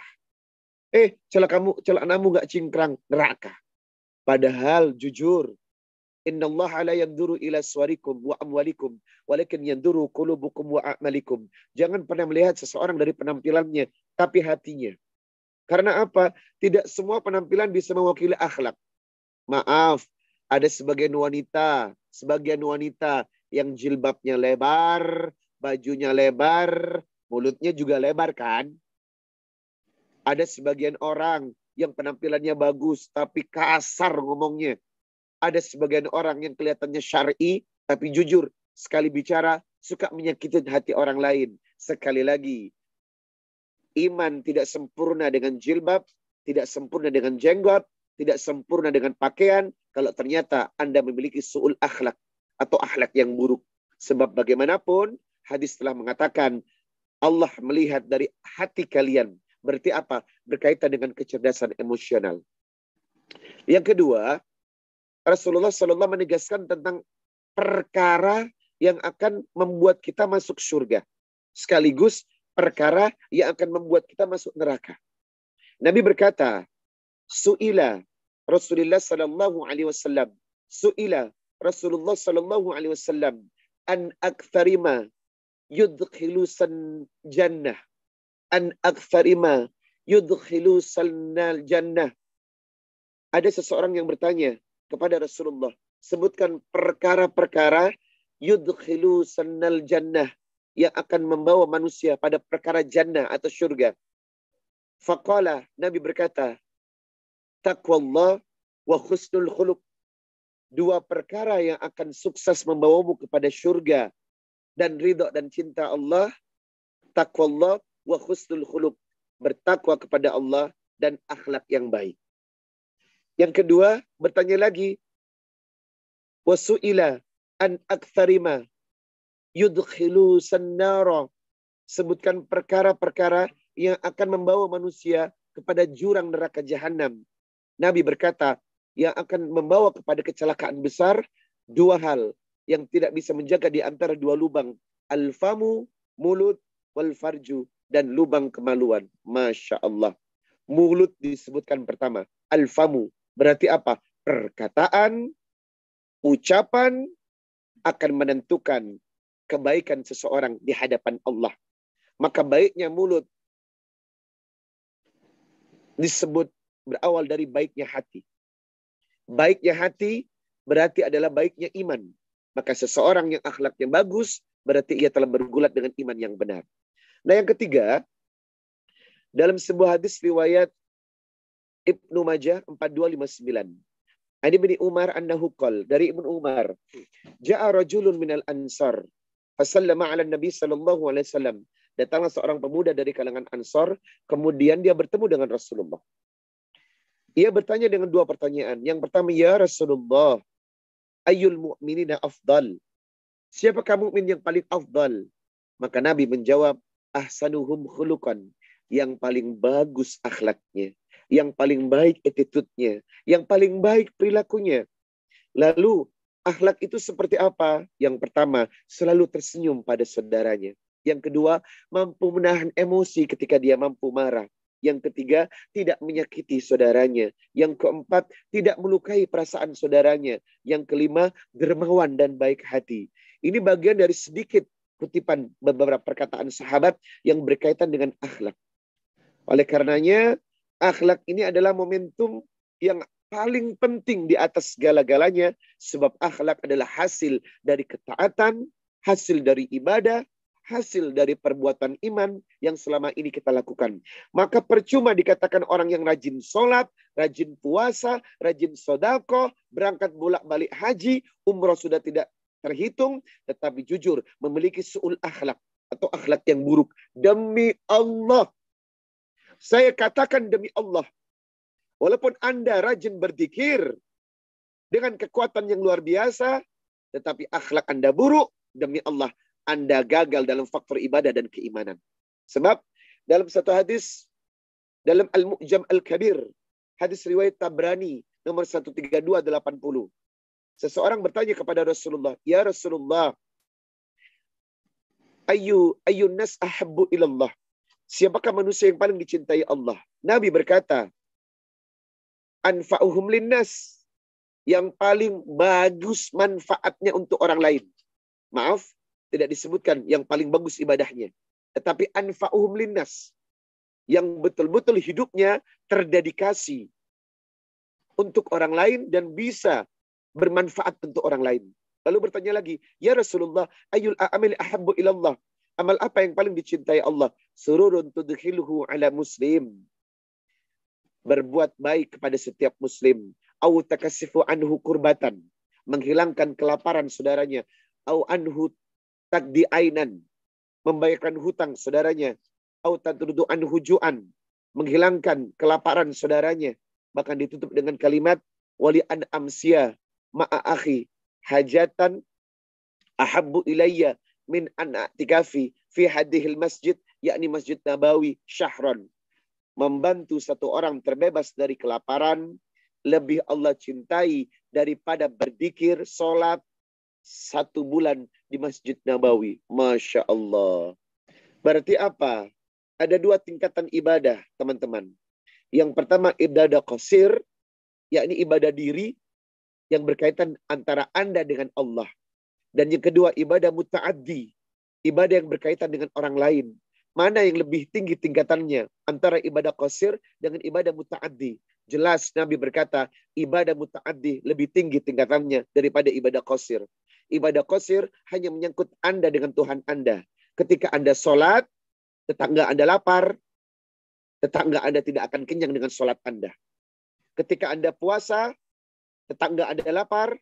Celanamu nggak cingkrang, neraka. Padahal jujur, Innallaha la yanzuru ila suwarikum wa amwalikum, walakin yanzuru qulubukum wa a'malikum. Jangan pernah melihat seseorang dari penampilannya, tapi hatinya. Karena apa? Tidak semua penampilan bisa mewakili akhlak. Maaf, ada sebagian wanita yang jilbabnya lebar, bajunya lebar, mulutnya juga lebar kan? Ada sebagian orang yang penampilannya bagus, tapi kasar ngomongnya. Ada sebagian orang yang kelihatannya syar'i, tapi jujur, sekali bicara, suka menyakiti hati orang lain. Sekali lagi, iman tidak sempurna dengan jilbab, tidak sempurna dengan jenggot, tidak sempurna dengan pakaian, kalau ternyata Anda memiliki su'ul akhlak, atau akhlak yang buruk. Sebab bagaimanapun, hadis telah mengatakan, Allah melihat dari hati kalian. Berarti apa? Berkaitan dengan kecerdasan emosional. Yang kedua, Rasulullah SAW menegaskan tentang perkara yang akan membuat kita masuk surga. Sekaligus perkara yang akan membuat kita masuk neraka. Nabi berkata, Su'ila Rasulullah SAW. Su'ila Rasulullah SAW an aktharima yudkhilusan jannah. An aktharima yudkhilusan jannah. Ada seseorang yang bertanya kepada Rasulullah, sebutkan perkara-perkara yudkhilusan jannah, yang akan membawa manusia pada perkara jannah atau surga. Faqala, Nabi berkata, taqwallah wa husnul khuluq. Dua perkara yang akan sukses membawamu kepada surga dan ridha dan cinta Allah. Taqwallah wa husnul khuluq. Bertakwa kepada Allah dan akhlak yang baik. Yang kedua, bertanya lagi, wasu'ila an aktsarima yudkhilu sannara. Sebutkan perkara-perkara yang akan membawa manusia kepada jurang neraka jahanam. Nabi berkata, yang akan membawa kepada kecelakaan besar, dua hal yang tidak bisa menjaga di antara dua lubang. Al-famu, mulut, wal farju, dan lubang kemaluan. Masya Allah. Mulut disebutkan pertama. Al-famu. Berarti apa? Perkataan, ucapan akan menentukan kebaikan seseorang di hadapan Allah. Maka baiknya mulut disebut berawal dari baiknya hati. Baiknya hati berarti adalah baiknya iman. Maka seseorang yang akhlaknya bagus berarti ia telah bergulat dengan iman yang benar. Nah yang ketiga, dalam sebuah hadis riwayat Ibnu Majah 4259. Ani bin Umar annahu qol, dari Ibnu Umar, ja'a rajulun minal ansar fasallama 'ala Nabi sallallahu alaihi wasallam. Datanglah seorang pemuda dari kalangan Ansar, kemudian dia bertemu dengan Rasulullah. Ia bertanya dengan dua pertanyaan. Yang pertama, ya Rasulullah, ayyul mu'minina afdal? Siapakah mukmin yang paling afdal? Maka Nabi menjawab, ahsanuhum khuluqan, yang paling bagus akhlaknya, yang paling baik attitude-nya, yang paling baik perilakunya. Lalu, akhlak itu seperti apa? Yang pertama, selalu tersenyum pada saudaranya. Yang kedua, mampu menahan emosi ketika dia mampu marah. Yang ketiga, tidak menyakiti saudaranya. Yang keempat, tidak melukai perasaan saudaranya. Yang kelima, dermawan dan baik hati. Ini bagian dari sedikit kutipan beberapa perkataan sahabat yang berkaitan dengan akhlak. Oleh karenanya, akhlak ini adalah momentum yang paling penting di atas segala-galanya. Sebab akhlak adalah hasil dari ketaatan, hasil dari ibadah, hasil dari perbuatan iman yang selama ini kita lakukan. Maka percuma dikatakan orang yang rajin sholat, rajin puasa, rajin sodako, berangkat bolak-balik haji, umroh sudah tidak terhitung, tetapi jujur memiliki su'ul akhlak atau akhlak yang buruk. Demi Allah, saya katakan demi Allah, walaupun Anda rajin berzikir dengan kekuatan yang luar biasa, tetapi akhlak Anda buruk, demi Allah, Anda gagal dalam faktor ibadah dan keimanan. Sebab dalam satu hadis, dalam Al-Mu'jam Al-Kabir, hadis riwayat Tabrani, nomor 13280. Seseorang bertanya kepada Rasulullah, ya Rasulullah, ayyun nas ahabbu ilallah? Siapakah manusia yang paling dicintai Allah? Nabi berkata, anfa'uhum linnas, yang paling bagus manfaatnya untuk orang lain. Maaf, tidak disebutkan yang paling bagus ibadahnya. Tetapi anfa'uhum linnas. Yang betul-betul hidupnya terdedikasi untuk orang lain dan bisa bermanfaat untuk orang lain. Lalu bertanya lagi, ya Rasulullah, ayul a'amil ahabbu ilallah. Amal apa yang paling dicintai Allah? Sururun tudkhilhu ala muslim. Berbuat baik kepada setiap muslim. Au takasifu anhu kurbatan. Menghilangkan kelaparan saudaranya. Au anhu takdi ainan. Membayarkan hutang saudaranya. Au tatrudu anhu ju'an. Menghilangkan kelaparan saudaranya. Bahkan ditutup dengan kalimat wali an amsiya ma'a akhi hajatan ahabbu ilayya min an a'tikafi fi hadihil masjid, yakni Masjid Nabawi syahran. Membantu satu orang terbebas dari kelaparan lebih Allah cintai daripada berzikir, sholat 1 bulan di Masjid Nabawi. Masya Allah. Berarti apa? Ada 2 tingkatan ibadah, teman-teman. Yang pertama ibadah qasir, yakni ibadah diri yang berkaitan antara Anda dengan Allah. Dan yang kedua ibadah muta'addi, ibadah yang berkaitan dengan orang lain. Mana yang lebih tinggi tingkatannya antara ibadah qasir dengan ibadah muta'addi? Jelas Nabi berkata, ibadah muta'addi lebih tinggi tingkatannya daripada ibadah qasir. Ibadah qasir hanya menyangkut Anda dengan Tuhan Anda. Ketika Anda sholat, tetangga Anda lapar, tetangga Anda tidak akan kenyang dengan sholat Anda. Ketika Anda puasa, tetangga Anda lapar,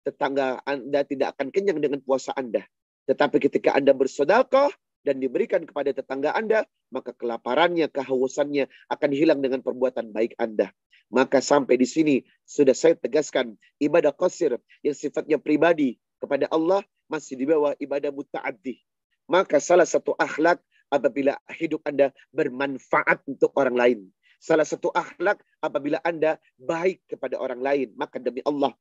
tetangga Anda tidak akan kenyang dengan puasa Anda. Tetapi ketika Anda bersedekah dan diberikan kepada tetangga Anda, maka kelaparannya, kehausannya akan hilang dengan perbuatan baik Anda. Maka sampai di sini sudah saya tegaskan, ibadah qasir yang sifatnya pribadi kepada Allah masih di bawah ibadah muta'addi. Maka salah satu akhlak apabila hidup Anda bermanfaat untuk orang lain. Salah satu akhlak apabila Anda baik kepada orang lain. Maka demi Allah,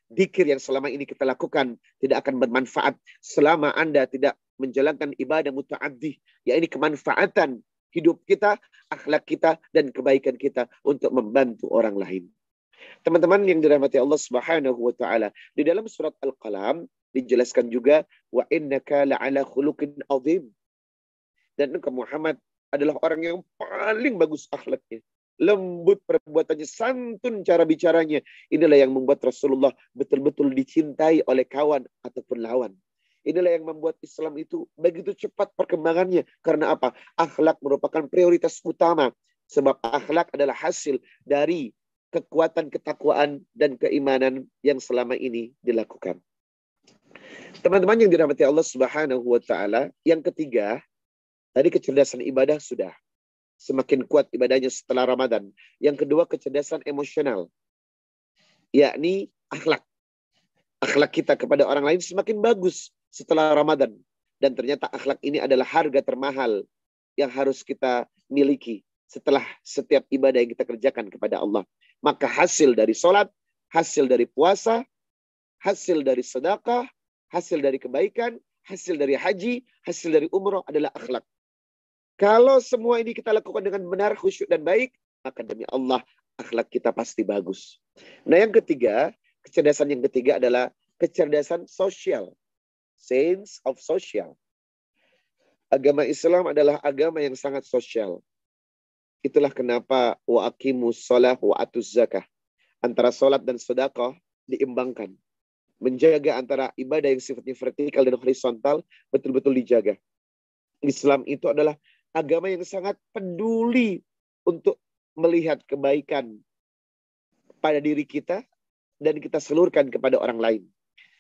dzikir yang selama ini kita lakukan tidak akan bermanfaat selama Anda tidak menjalankan ibadah muta'addi, yaitu kemanfaatan hidup kita, akhlak kita, dan kebaikan kita untuk membantu orang lain. Teman-teman yang dirahmati Allah Subhanahu wa taala, di dalam surat Al-Qalam dijelaskan juga wa innaka la'ala khuluqin azim. Dan engkau Muhammad adalah orang yang paling bagus akhlaknya. Lembut perbuatannya, santun cara bicaranya. Inilah yang membuat Rasulullah betul-betul dicintai oleh kawan ataupun lawan. Inilah yang membuat Islam itu begitu cepat perkembangannya. Karena apa? Akhlak merupakan prioritas utama. Sebab akhlak adalah hasil dari kekuatan ketakwaan dan keimanan yang selama ini dilakukan. Teman-teman yang dirahmati Allah Subhanahu wa taala, yang ketiga, tadi kecerdasan ibadah sudah. Semakin kuat ibadahnya setelah Ramadan. Yang kedua, kecerdasan emosional. Yakni akhlak. Akhlak kita kepada orang lain semakin bagus setelah Ramadan. Dan ternyata akhlak ini adalah harga termahal yang harus kita miliki setelah setiap ibadah yang kita kerjakan kepada Allah. Maka hasil dari sholat, hasil dari puasa, hasil dari sedekah, hasil dari kebaikan, hasil dari haji, hasil dari umroh adalah akhlak. Kalau semua ini kita lakukan dengan benar, khusyuk dan baik, maka demi Allah akhlak kita pasti bagus. Nah yang ketiga, kecerdasan yang ketiga adalah kecerdasan sosial. Sense of social. Agama Islam adalah agama yang sangat sosial. Itulah kenapa wa aqimus shalah wa atuz zakah. Antara salat dan sedekah diimbangkan. Menjaga antara ibadah yang sifatnya vertikal dan horizontal betul-betul dijaga. Islam itu adalah agama yang sangat peduli untuk melihat kebaikan pada diri kita dan kita salurkan kepada orang lain.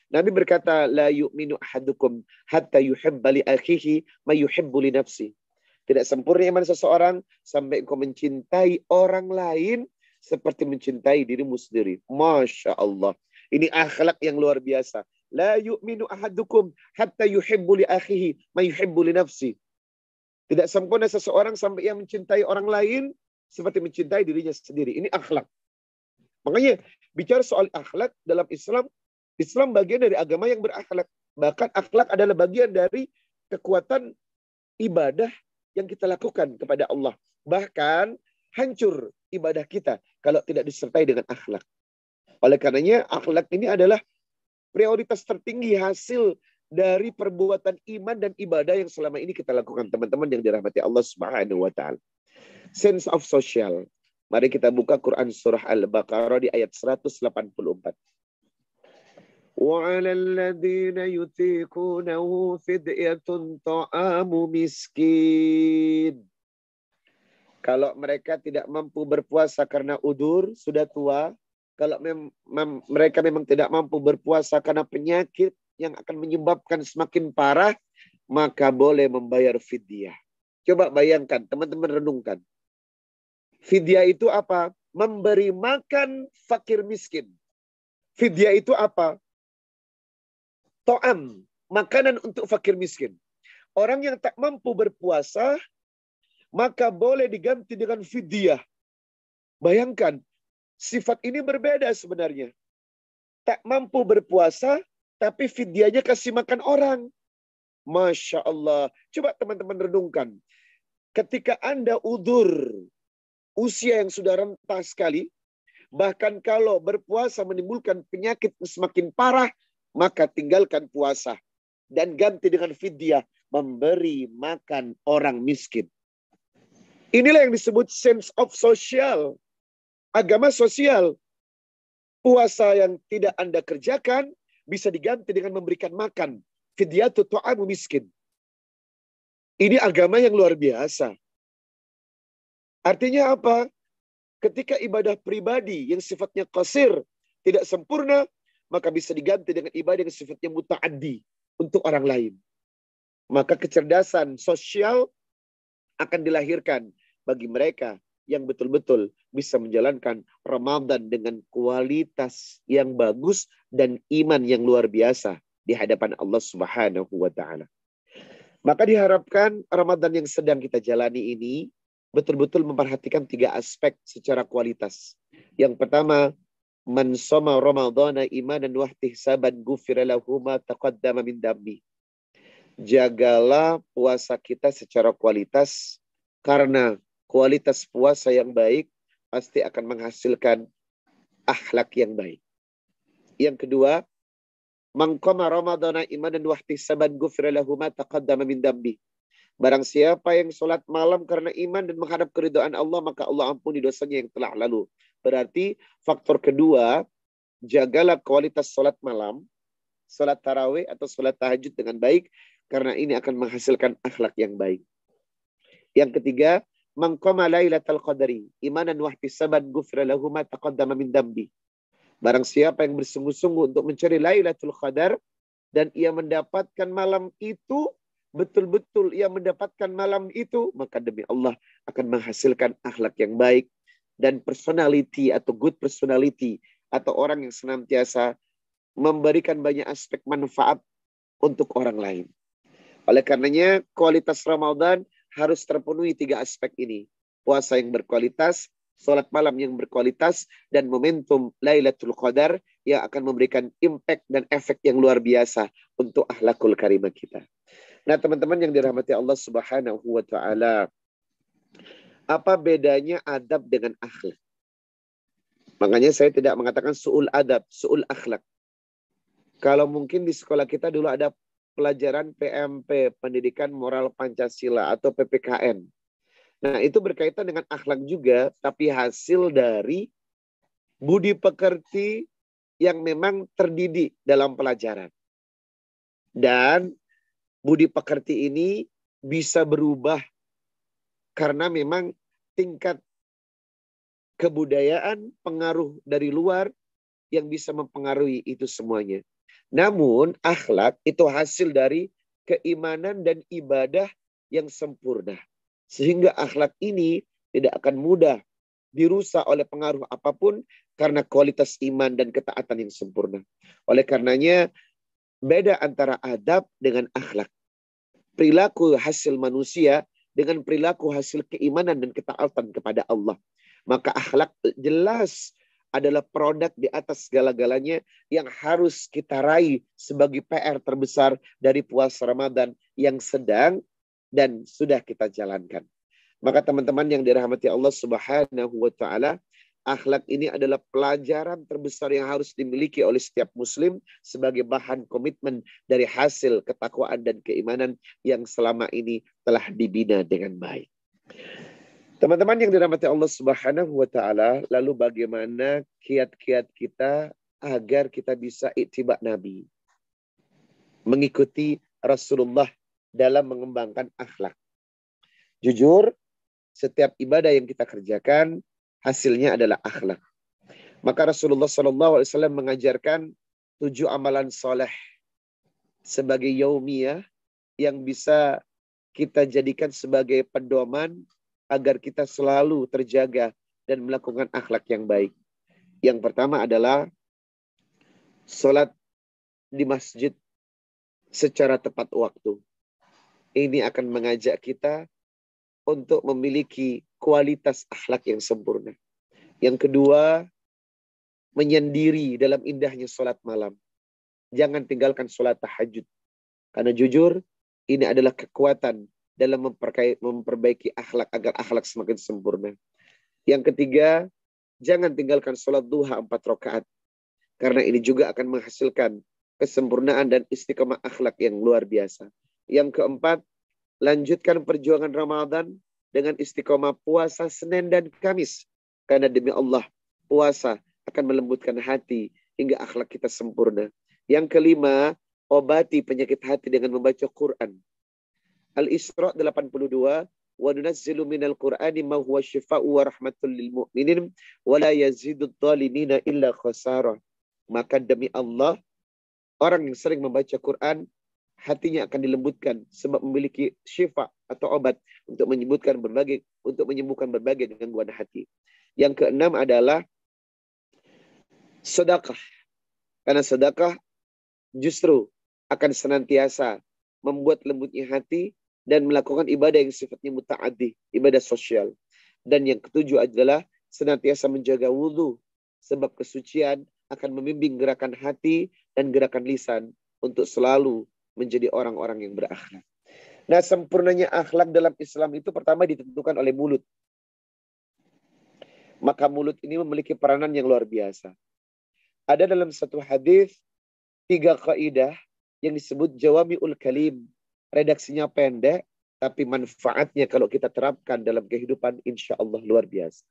Nabi berkata, la yu'minu ahadukum hatta yuhibba li akhihi ma yuhibbu li nafsi. Tidak sempurna iman seseorang sampai engkau mencintai orang lain seperti mencintai dirimu sendiri. Masya Allah. Ini akhlak yang luar biasa. La yu'minu ahadukum hatta yuhibbu li akhihi ma yuhibbu li nafsi. Tidak sempurna seseorang sampai ia mencintai orang lain seperti mencintai dirinya sendiri. Ini akhlak. Makanya bicara soal akhlak dalam Islam, Islam bagian dari agama yang berakhlak. Bahkan akhlak adalah bagian dari kekuatan ibadah yang kita lakukan kepada Allah. Bahkan hancur ibadah kita kalau tidak disertai dengan akhlak. Oleh karenanya akhlak ini adalah prioritas tertinggi hasil dari perbuatan iman dan ibadah yang selama ini kita lakukan, teman-teman yang dirahmati Allah Subhanahu wa taala. Sense of social. Mari kita buka Quran surah Al-Baqarah di ayat 184. وَعَلَى الَّذِينَ يُطِيقُونَهُ فِدْيَةٌ طَعَامُ مِسْكِينٍ. Kalau mereka tidak mampu berpuasa karena udzur, sudah tua, kalau mereka memang tidak mampu berpuasa karena penyakit yang akan menyebabkan semakin parah, maka boleh membayar fidyah. Coba bayangkan, teman-teman renungkan. Fidyah itu apa? Memberi makan fakir miskin. Fidyah itu apa? To'am, makanan untuk fakir miskin. Orang yang tak mampu berpuasa, maka boleh diganti dengan fidyah. Bayangkan, sifat ini berbeda sebenarnya. Tak mampu berpuasa, tapi fidyahnya kasih makan orang. Masya Allah. Coba teman-teman renungkan. Ketika Anda udzur, usia yang sudah renta sekali, bahkan kalau berpuasa menimbulkan penyakit yang semakin parah, maka tinggalkan puasa dan ganti dengan fidyah, memberi makan orang miskin. Inilah yang disebut sense of social. Agama sosial. Puasa yang tidak Anda kerjakan bisa diganti dengan memberikan makan. Fidyatu ta'amu miskin. Ini agama yang luar biasa. Artinya apa? Ketika ibadah pribadi yang sifatnya qasir, tidak sempurna, maka bisa diganti dengan ibadah yang sifatnya muta'addi untuk orang lain. Maka kecerdasan sosial akan dilahirkan bagi mereka yang betul-betul bisa menjalankan Ramadan dengan kualitas yang bagus dan iman yang luar biasa di hadapan Allah Subhanahu wa taala. Maka diharapkan Ramadan yang sedang kita jalani ini betul-betul memperhatikan 3 aspek secara kualitas. Yang pertama, man shoma ramadhana imanan wa ihtisaban ghufira lahu ma taqaddama min dambi. Jagalah puasa kita secara kualitas, karena kualitas puasa yang baik pasti akan menghasilkan akhlak yang baik. Yang kedua, man qama ramadhana imanan wa ihtisaban ghufira lahu ma taqaddama min dambi. Barang siapa yang sholat malam karena iman dan menghadap keridhaan Allah, maka Allah ampuni dosanya yang telah lalu. Berarti faktor kedua, jagalah kualitas sholat malam, sholat tarawih atau sholat tahajud dengan baik, karena ini akan menghasilkan akhlak yang baik. Yang ketiga, man qama lailatal qadri imanan wa ihtisaban ghufira lahu ma taqaddama min dambi. Barang siapa yang bersungguh-sungguh untuk mencari Lailatul Qadar dan ia mendapatkan malam itu, betul-betul ia mendapatkan malam itu, maka demi Allah akan menghasilkan akhlak yang baik dan personality atau good personality, atau orang yang senantiasa memberikan banyak aspek manfaat untuk orang lain. Oleh karenanya kualitas Ramadan harus terpenuhi 3 aspek ini. Puasa yang berkualitas, sholat malam yang berkualitas, dan momentum Lailatul Qadar yang akan memberikan impact dan efek yang luar biasa untuk akhlakul karimah kita. Nah, teman-teman yang dirahmati Allah Subhanahu wa taala, apa bedanya adab dengan akhlak? Makanya saya tidak mengatakan su'ul adab, su'ul akhlak. Kalau mungkin di sekolah kita dulu ada pelajaran PMP, Pendidikan Moral Pancasila atau PPKN. Nah, itu berkaitan dengan akhlak juga, tapi hasil dari budi pekerti yang memang terdidik dalam pelajaran. Dan budi pekerti ini bisa berubah karena memang tingkat kebudayaan, pengaruh dari luar yang bisa mempengaruhi itu semuanya. Namun akhlak itu hasil dari keimanan dan ibadah yang sempurna. Sehingga akhlak ini tidak akan mudah dirusak oleh pengaruh apapun karena kualitas iman dan ketaatan yang sempurna. Oleh karenanya beda antara adab dengan akhlak. Perilaku hasil manusia dengan perilaku hasil keimanan dan ketaatan kepada Allah. Maka akhlak jelas adalah produk di atas segala-galanya yang harus kita raih sebagai PR terbesar dari puasa Ramadan yang sedang dan sudah kita jalankan. Maka teman-teman yang dirahmati Allah Subhanahu wa taala, Akhlak ini adalah pelajaran terbesar yang harus dimiliki oleh setiap muslim sebagai bahan komitmen dari hasil ketakwaan dan keimanan yang selama ini telah dibina dengan baik. Teman-teman yang dirahmati Allah Subhanahu wa taala, lalu bagaimana kiat-kiat kita agar kita bisa ittiba Nabi? Mengikuti Rasulullah dalam mengembangkan akhlak. Jujur, setiap ibadah yang kita kerjakan hasilnya adalah akhlak. Maka Rasulullah SAW mengajarkan 7 amalan soleh sebagai yaumiyah yang bisa kita jadikan sebagai pedoman agar kita selalu terjaga dan melakukan akhlak yang baik. Yang pertama adalah sholat di masjid secara tepat waktu. Ini akan mengajak kita untuk memiliki kualitas akhlak yang sempurna. Yang kedua, menyendiri dalam indahnya sholat malam. Jangan tinggalkan sholat tahajud. Karena jujur, ini adalah kekuatan dalam memperbaiki akhlak agar akhlak semakin sempurna. Yang ketiga, jangan tinggalkan sholat duha 4 rakaat. Karena ini juga akan menghasilkan kesempurnaan dan istiqamah akhlak yang luar biasa. Yang keempat, lanjutkan perjuangan Ramadan dengan istiqomah puasa Senin dan Kamis. Karena demi Allah, puasa akan melembutkan hati hingga akhlak kita sempurna. Yang kelima, obati penyakit hati dengan membaca Quran. Al-Isra 82, wa nunazzilu minal Qur'ani ma huwa syifaa'u wa rahmatul lil mu'minin wa la yazidud dhalimina illa khasara. Maka demi Allah, orang yang sering membaca Quran, hatinya akan dilembutkan sebab memiliki syifa atau obat untuk menyembuhkan berbagai gangguan hati. Yang keenam adalah sedekah. Karena sedekah justru akan senantiasa membuat lembutnya hati dan melakukan ibadah yang sifatnya muta'addi, ibadah sosial. Dan yang ketujuh adalah senantiasa menjaga wudu sebab kesucian akan membimbing gerakan hati dan gerakan lisan untuk selalu menjadi orang-orang yang berakhlak. Nah, sempurnanya akhlak dalam Islam itu pertama ditentukan oleh mulut. Maka mulut ini memiliki peranan yang luar biasa. Ada dalam satu hadis 3 kaidah yang disebut jawami'ul kalim. Redaksinya pendek, tapi manfaatnya kalau kita terapkan dalam kehidupan insya Allah luar biasa.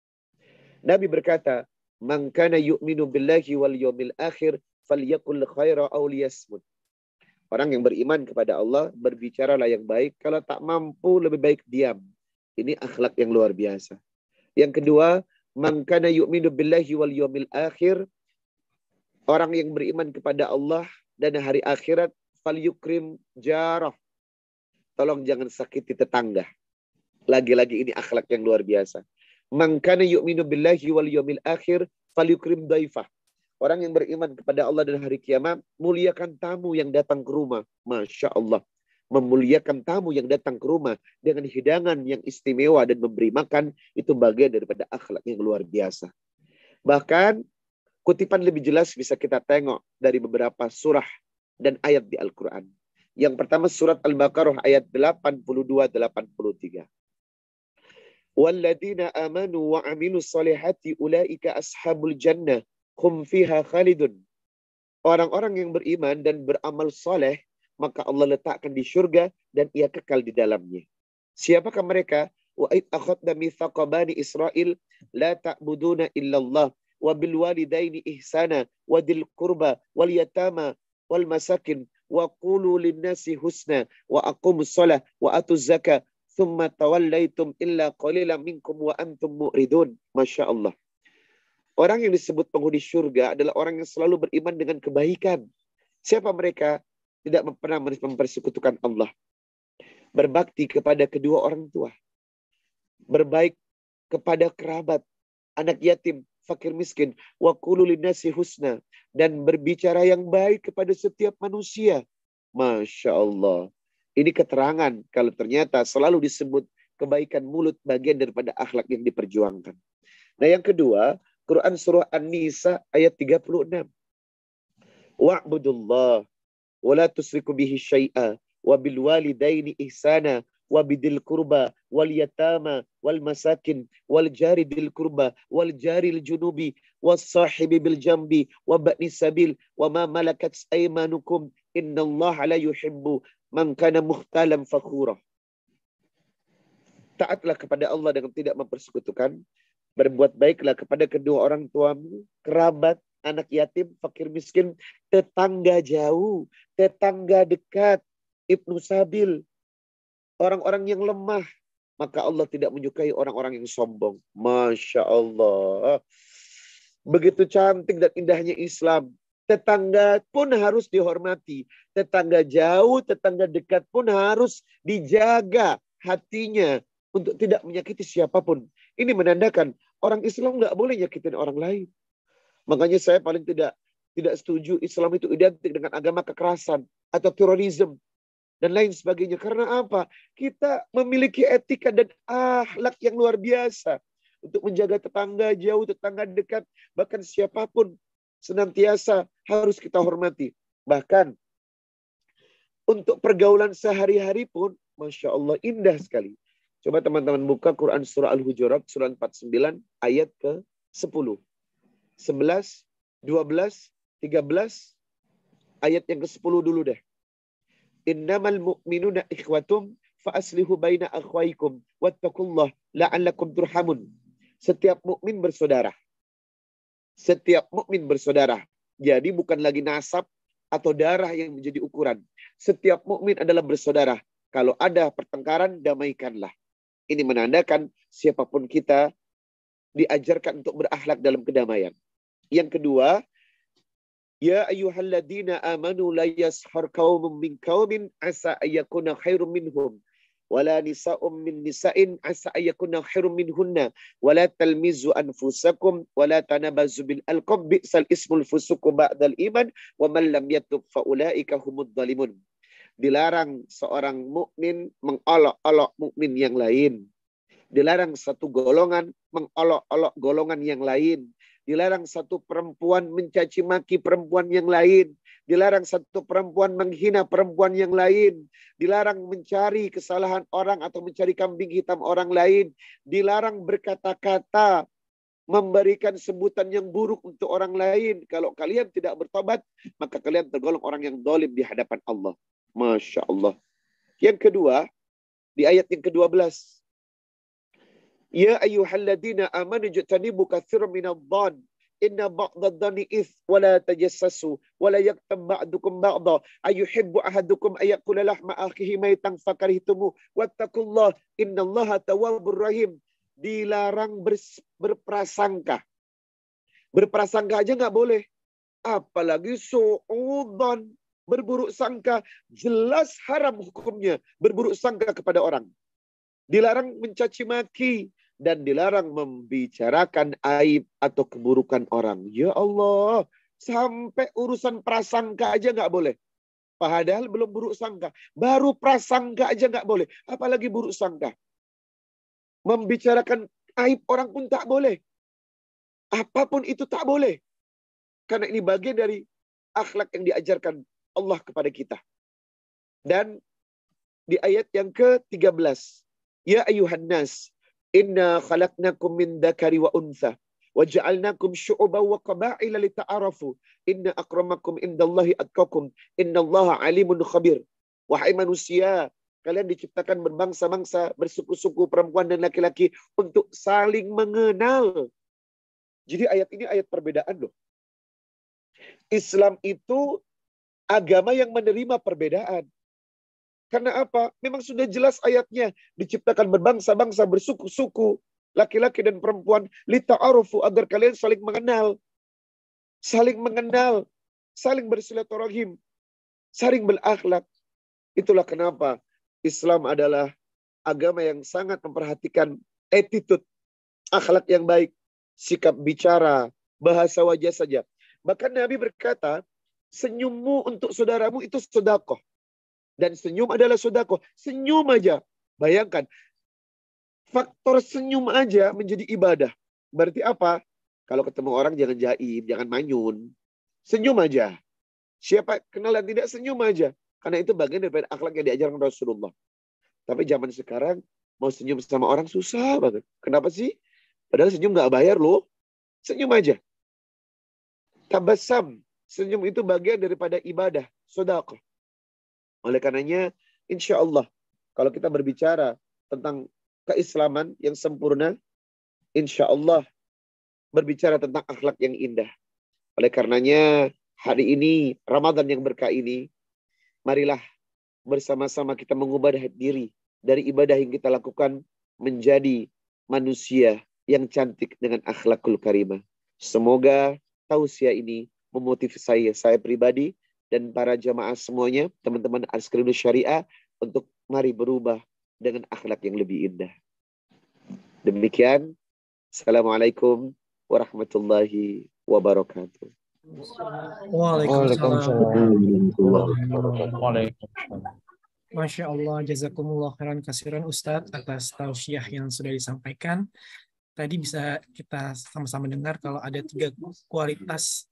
Nabi berkata, "Man kana yu'minu billahi wal yawmil akhir falyakul khaira aw liyasmut." Orang yang beriman kepada Allah, berbicaralah yang baik. Kalau tak mampu, lebih baik diam. Ini akhlak yang luar biasa. Yang kedua, man kana yu'minu billahi wal yawmil akhir. Orang yang beriman kepada Allah dan hari akhirat, falyukrim jarah. Tolong jangan sakiti tetangga. Lagi-lagi ini akhlak yang luar biasa. Man kana yu'minu billahi wal yawmil akhir, falyukrim daifah. Orang yang beriman kepada Allah dan hari kiamat, muliakan tamu yang datang ke rumah. Masya Allah. Memuliakan tamu yang datang ke rumah dengan hidangan yang istimewa dan memberi makan, itu bagian daripada akhlak yang luar biasa. Bahkan, kutipan lebih jelas bisa kita tengok dari beberapa surah dan ayat di Al-Quran. Yang pertama surat Al-Baqarah ayat 82-83. Walladzina amanu wa amilus solihati ulaika ashabul jannah. Hum fiha khalidun. Orang-orang yang beriman dan beramal soleh, maka Allah letakkan di surga dan ia kekal di dalamnya. Siapakah mereka? Wa id akhadna mitsaqa bani Israil la ta'buduna illallah wa bil walidaini ihsana wa dil qurba wal yatama wal masakin wa qulu lin nasi husna wa aqimus shalah wa atuz zakah thumma tawallaitum illa qalilan minkum wa antum mu'ridun. Masya Allah. Orang yang disebut penghuni surga adalah orang yang selalu beriman dengan kebaikan. Siapa mereka? Tidak pernah mempersekutukan Allah. Berbakti kepada kedua orang tua. Berbaik kepada kerabat, anak yatim, fakir miskin. Wa qulu linnasi husna. Dan berbicara yang baik kepada setiap manusia. Masya Allah. Ini keterangan kalau ternyata selalu disebut kebaikan mulut bagian daripada akhlak yang diperjuangkan. Nah yang kedua, Quran surah An-Nisa ayat 36. Wa'budullah wa la tusriku bihi syai'a wa bil walidaini ihsana wabidil kurba wal yatama wal masakin wal jari dil kurba wal jaril junubi was sahibi bil jambi wa bani sabil wa ma malakat aymanukum innallaha la yuhibbu man kana mukhtalan fakhura. Taatlah kepada Allah dengan tidak mempersekutukan. Berbuat baiklah kepada kedua orang tuamu, kerabat, anak yatim, fakir miskin, tetangga jauh, tetangga dekat, ibnu sabil, orang-orang yang lemah. Maka Allah tidak menyukai orang-orang yang sombong. Masya Allah. Begitu cantik dan indahnya Islam. Tetangga pun harus dihormati. Tetangga jauh, tetangga dekat pun harus dijaga hatinya untuk tidak menyakiti siapapun. Ini menandakan orang Islam nggak boleh nyakitin orang lain. Makanya saya paling tidak setuju Islam itu identik dengan agama kekerasan atau terorisme dan lain sebagainya. Karena apa? Kita memiliki etika dan akhlak yang luar biasa untuk menjaga tetangga jauh, tetangga dekat, bahkan siapapun senantiasa harus kita hormati. Bahkan untuk pergaulan sehari-hari pun, Masya Allah, indah sekali. Coba teman-teman buka Quran surah Al-Hujurat, surah 49, ayat ke-10. 11, 12, 13, ayat yang ke-10 dulu deh. Innamal mu'minuna ikhwatum fa'aslihu baina akhwaikum wattaqullah la'allakum turhamun. Setiap mukmin bersaudara. Setiap mukmin bersaudara. Jadi bukan lagi nasab atau darah yang menjadi ukuran. Setiap mukmin adalah bersaudara. Kalau ada pertengkaran, damaikanlah. Ini menandakan siapapun kita diajarkan untuk berakhlak dalam kedamaian. Yang kedua, ya ayyuhalladzina amanu la yashar qaumun min qaumin asa ayyakuna khairum minhum wala nisa'um min nisa'in asa ayyakuna khairum minhunna wala talmizu anfusakum wala tanabazu bil alqab bi'sal ismul fusuqu ba'dal iman wa man lam yatub fa ulaika humud dhalimun. Dilarang seorang mukmin mengolok-olok mukmin yang lain. Dilarang satu golongan mengolok-olok golongan yang lain. Dilarang satu perempuan mencaci maki perempuan yang lain. Dilarang satu perempuan menghina perempuan yang lain. Dilarang mencari kesalahan orang atau mencari kambing hitam orang lain. Dilarang berkata-kata, memberikan sebutan yang buruk untuk orang lain. Kalau kalian tidak bertobat, maka kalian tergolong orang yang zalim di hadapan Allah. Masya Allah. Yang kedua, di ayat yang ke-12. Ya ayyuhalladzina amanu jtanibu katsiran minadh-dhann inna ba'dadh-dhanni its wa la tajassasu wa la yaktab ba'dukum ba'dha ayuhibbu ahadukum ayakula lahma akhihi maytan fakarihtumu wattaqullah innallaha tawwabur rahim. Dilarang berprasangka. Berprasangka aja nggak boleh. Apalagi su'udzon, berburuk sangka, jelas haram hukumnya berburuk sangka kepada orang. Dilarang mencaci maki dan dilarang membicarakan aib atau keburukan orang. Ya Allah, sampai urusan prasangka aja nggak boleh. Padahal belum buruk sangka, baru prasangka aja nggak boleh, apalagi buruk sangka. Membicarakan aib orang pun tak boleh. Apapun itu tak boleh. Karena ini bagian dari akhlak yang diajarkan Allah kepada kita. Dan di ayat yang ke-13. Ya ayuhan nas, inna khalaqnakum min dzakari wa untha wa ja'alnakum syu'uban wa qaba'ila lita'arafu. Inna akramakum indallahi atqakum. Innallaha alimun khabir. Wahai manusia, kalian diciptakan berbangsa-bangsa, bersuku-suku, perempuan dan laki-laki untuk saling mengenal. Jadi ayat ini ayat perbedaan loh. Islam itu agama yang menerima perbedaan. Karena apa? Memang sudah jelas ayatnya. Diciptakan berbangsa-bangsa, bersuku-suku, laki-laki dan perempuan, lita'arufu, agar kalian saling mengenal. Saling mengenal, saling bersilaturahim, saling berakhlak. Itulah kenapa Islam adalah agama yang sangat memperhatikan attitude, akhlak yang baik, sikap bicara, bahasa wajah saja. Bahkan Nabi berkata, senyummu untuk saudaramu itu sedekah. Dan senyum adalah sedekah. Senyum aja. Bayangkan, faktor senyum aja menjadi ibadah. Berarti apa? Kalau ketemu orang jangan jaim, jangan manyun. Senyum aja. Siapa kenal dan tidak, senyum aja. Karena itu bagian daripada akhlak yang diajarkan Rasulullah. Tapi zaman sekarang mau senyum sama orang susah banget. Kenapa sih? Padahal senyum nggak bayar loh. Senyum aja. Tabassam. Senyum itu bagian daripada ibadah. Sedekah. Oleh karenanya, insya Allah, kalau kita berbicara tentang keislaman yang sempurna, insya Allah berbicara tentang akhlak yang indah. Oleh karenanya, hari ini, Ramadan yang berkah ini, marilah bersama-sama kita mengubah diri dari ibadah yang kita lakukan menjadi manusia yang cantik dengan akhlakul karimah. Semoga tausiah ini memotivasi saya pribadi dan para jamaah semuanya, teman-teman Askrindo Syariah, untuk mari berubah dengan akhlak yang lebih indah. Demikian. Assalamualaikum warahmatullahi wabarakatuh. Waalaikumsalam. Masya Allah, jazakumullah khairan kasiran Ustadz atas tausiah yang sudah disampaikan. Tadi bisa kita sama-sama dengar kalau ada 3 kualitas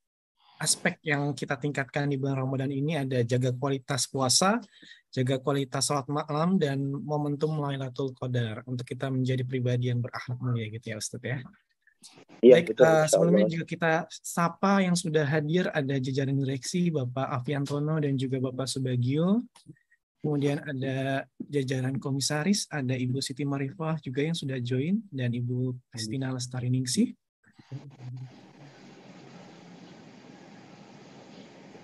aspek yang kita tingkatkan di bulan Ramadan ini. Ada jaga kualitas puasa, jaga kualitas sholat malam, dan momentum Lailatul Qadar untuk kita menjadi pribadi yang berakhlak mulia gitu ya Ustadz ya. Ya, Baik, sebelumnya juga kita sapa yang sudah hadir, ada jajaran direksi Bapak Afiantono dan juga Bapak Subagio. Kemudian ada jajaran komisaris, ada Ibu Siti Marifah juga yang sudah join, dan Ibu Kristina Lestari Ningsih.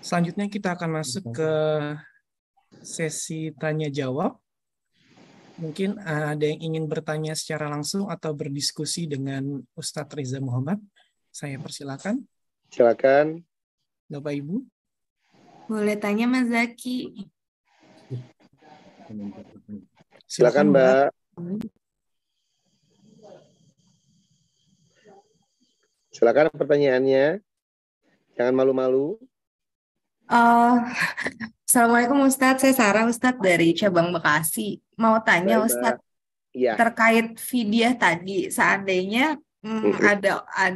Selanjutnya kita akan masuk ke sesi tanya jawab. Mungkin ada yang ingin bertanya secara langsung atau berdiskusi dengan Ustadz Reza Muhammad. Saya persilakan. Silakan. Bapak Ibu. Boleh tanya Mas Zaki. Silakan Mbak. Silakan pertanyaannya. Jangan malu-malu. Assalamualaikum Ustadz, saya Sarah Ustadz dari cabang Bekasi. Mau tanya Baik, Ustadz Ya. terkait fidyah tadi, seandainya ada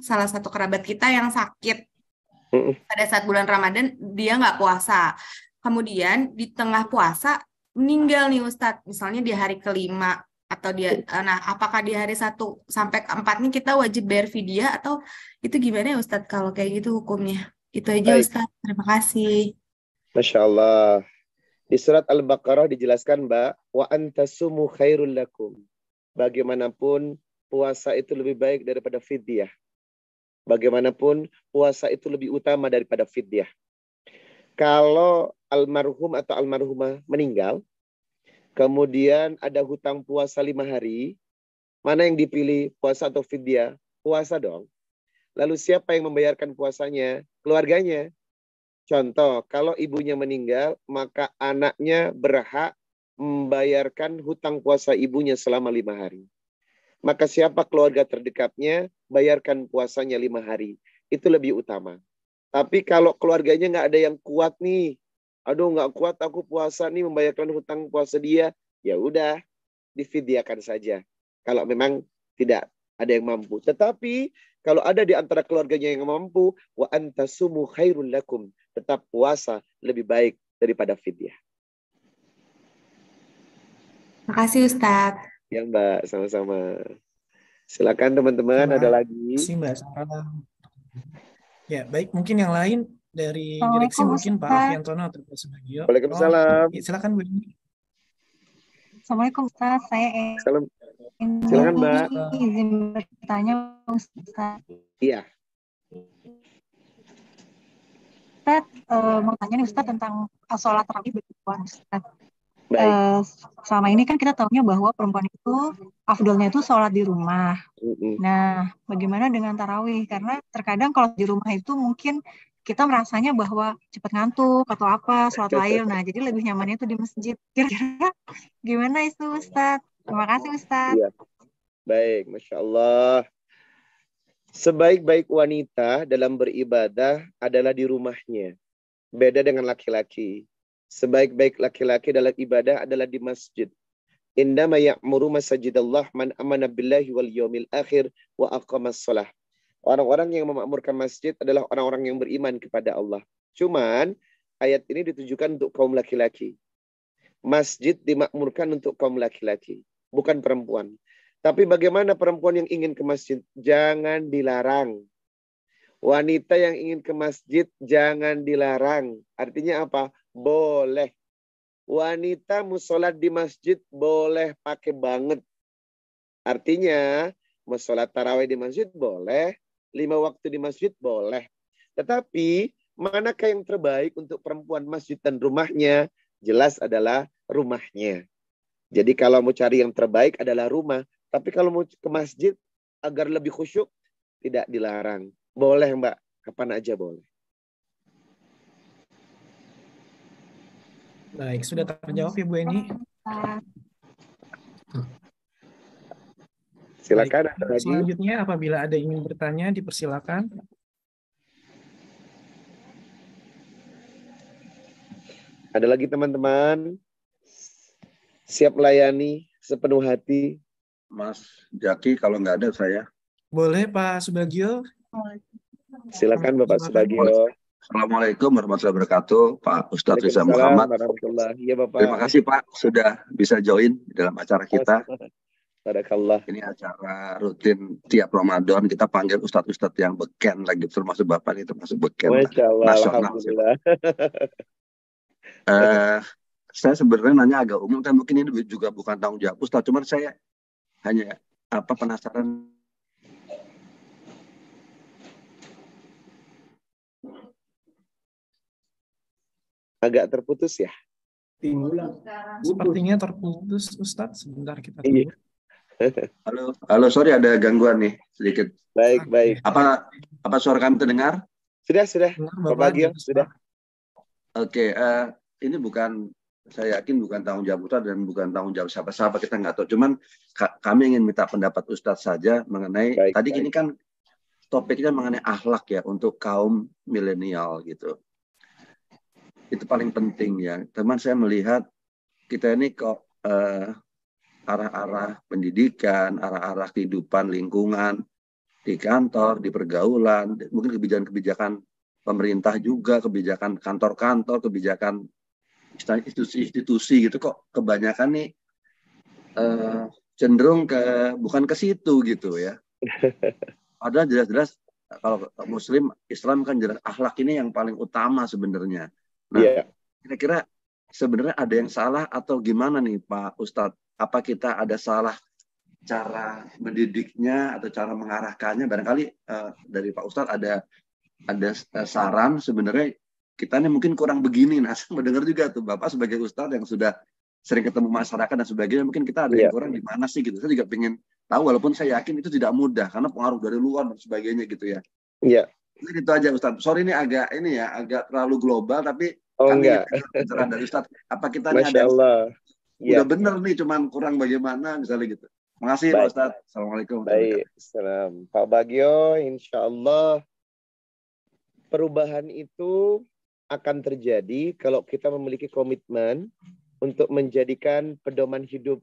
salah satu kerabat kita yang sakit pada saat bulan Ramadan, dia nggak puasa. Kemudian di tengah puasa meninggal nih Ustadz, misalnya di hari kelima atau apakah di hari 1 sampai 4 nih kita wajib bayar fidyah atau itu gimana ya Ustadz kalau kayak gitu hukumnya? Itu aja Baik. Ustadz, terima kasih. Masya Allah. Di surat Al-Baqarah dijelaskan Mbak, wa antasumu khairul lakum. Bagaimanapun puasa itu lebih baik daripada fidyah. Bagaimanapun puasa itu lebih utama daripada fidyah. Kalau almarhum atau almarhumah meninggal, kemudian ada hutang puasa 5 hari, mana yang dipilih, puasa atau fidyah? Puasa dong. Lalu siapa yang membayarkan puasanya? Keluarganya. Contoh, kalau ibunya meninggal, maka anaknya berhak membayarkan hutang puasa ibunya selama 5 hari. Maka siapa keluarga terdekatnya, bayarkan puasanya 5 hari. Itu lebih utama. Tapi kalau keluarganya nggak ada yang kuat nih, aduh nggak kuat aku puasa nih membayarkan hutang puasa dia, ya udah difidyakan saja. Kalau memang tidak ada yang mampu. Tetapi kalau ada di antara keluarganya yang mampu, wa antasumu khairul lakum, tetap puasa lebih baik daripada fidyah. Makasih Ustadz. Ya Mbak, sama-sama. Silakan teman-teman, ada lagi. Terima kasih Mbak Sarah. Ya, baik, mungkin yang lain dari direksi mungkin Pak Afiantono atau Pak Subagio. Waalaikumsalam. Silakan Bu. Assalamualaikum Ustaz, saya Silakan Mbak. izin bertanya Ustaz. Iya. Ustaz, mau tanya nih Ustaz tentang sholat tarawih perempuan Ustaz. Baik. Selama ini kan kita tahunya bahwa perempuan itu afdolnya itu sholat di rumah. Nah, bagaimana dengan tarawih? Karena terkadang kalau di rumah itu mungkin kita merasanya bahwa cepat ngantuk atau apa, sholat lail. Nah, jadi lebih nyamannya itu di masjid. Kira-kira gimana itu Ustaz? Terima kasih Ustaz. Iya. Baik, Masya Allah. Sebaik-baik wanita dalam beribadah adalah di rumahnya. Beda dengan laki-laki. Sebaik-baik laki-laki dalam ibadah adalah di masjid. Indama ya'muru masajidallah man amana billahi wal yawmil akhir wa aqamas shalah. Orang-orang yang memakmurkan masjid adalah orang-orang yang beriman kepada Allah. Cuman ayat ini ditujukan untuk kaum laki-laki. Masjid dimakmurkan untuk kaum laki-laki, bukan perempuan. Tapi bagaimana perempuan yang ingin ke masjid? Jangan dilarang. Wanita yang ingin ke masjid jangan dilarang. Artinya apa? Boleh. Wanita mau sholat di masjid boleh pakai banget. Artinya mau sholat tarawih di masjid boleh. 5 waktu di masjid boleh. Tetapi manakah yang terbaik untuk perempuan masjid dan rumahnya? Jelas adalah rumahnya. Jadi kalau mau cari yang terbaik adalah rumah. Tapi kalau mau ke masjid agar lebih khusyuk, tidak dilarang. Boleh Mbak, kapan aja boleh. Baik, sudah terjawab Ibu Eni. Silakan. Baik. Ada lagi. Selanjutnya apabila ada yang ingin bertanya dipersilakan. Ada lagi teman-teman? Siap melayani sepenuh hati. Mas Jaki, kalau nggak ada saya. Boleh Pak Subagio. Silakan Bapak Subagio. Assalamualaikum warahmatullahi wabarakatuh, Pak Ustadz Riza Muhammad. Ya, Bapak. Terima kasih Pak sudah bisa join dalam acara kita. Barakallah. Ini acara rutin tiap Ramadan, kita panggil ustadz-ustadz yang beken lagi, termasuk Bapak ini termasuk beken Masya Allah, nasional. alhamdulillah. Saya sebenarnya nanya agak umum, kan mungkin ini juga bukan tanggung jawab Ustadz, cuman saya hanya penasaran. Agak terputus ya? Sepertinya terputus Ustadz. Sebentar kita tunggu. Halo, sorry ada gangguan nih sedikit. Baik. Apa suara kami terdengar? Sudah. Bapak Bagio, sudah. Oke, ini bukan, saya yakin bukan tanggung jawab Ustadz dan bukan tanggung jawab siapa-siapa, kita nggak tahu. Cuman kami ingin minta pendapat Ustadz saja mengenai, ini kan topiknya mengenai akhlak ya untuk kaum milenial gitu. Itu paling penting ya. Teman, saya melihat kita ini kok arah-arah pendidikan, arah-arah kehidupan lingkungan, di kantor, di pergaulan, mungkin kebijakan-kebijakan pemerintah juga, kebijakan kantor-kantor, kebijakan institusi-institusi gitu kok kebanyakan nih cenderung bukan ke situ gitu ya. Padahal jelas-jelas kalau Muslim, Islam kan jelas akhlak ini yang paling utama sebenarnya. Nah, kira-kira sebenarnya ada yang salah atau gimana nih Pak Ustadz? Apa kita ada salah cara mendidiknya atau cara mengarahkannya? Barangkali dari Pak Ustadz ada saran. Sebenarnya kita ini mungkin kurang begini. Nah, saya mendengar juga tuh Bapak sebagai Ustadz yang sudah sering ketemu masyarakat dan sebagainya, mungkin kita ada yang kurang di mana sih gitu. Saya juga pengen tahu, walaupun saya yakin itu tidak mudah karena pengaruh dari luar dan sebagainya gitu ya. Iya. Mungkin itu aja Ustadz. Sorry ini agak terlalu global, tapi enggak. Pencerahan dari Ustadz. Apa kita Masya Allah. Udah bener nih, cuman kurang bagaimana misalnya gitu. Makasih Pak Ustadz. Assalamualaikum. Baik. Salam. Pak Bagio, insya Allah perubahan itu akan terjadi kalau kita memiliki komitmen untuk menjadikan pedoman hidup.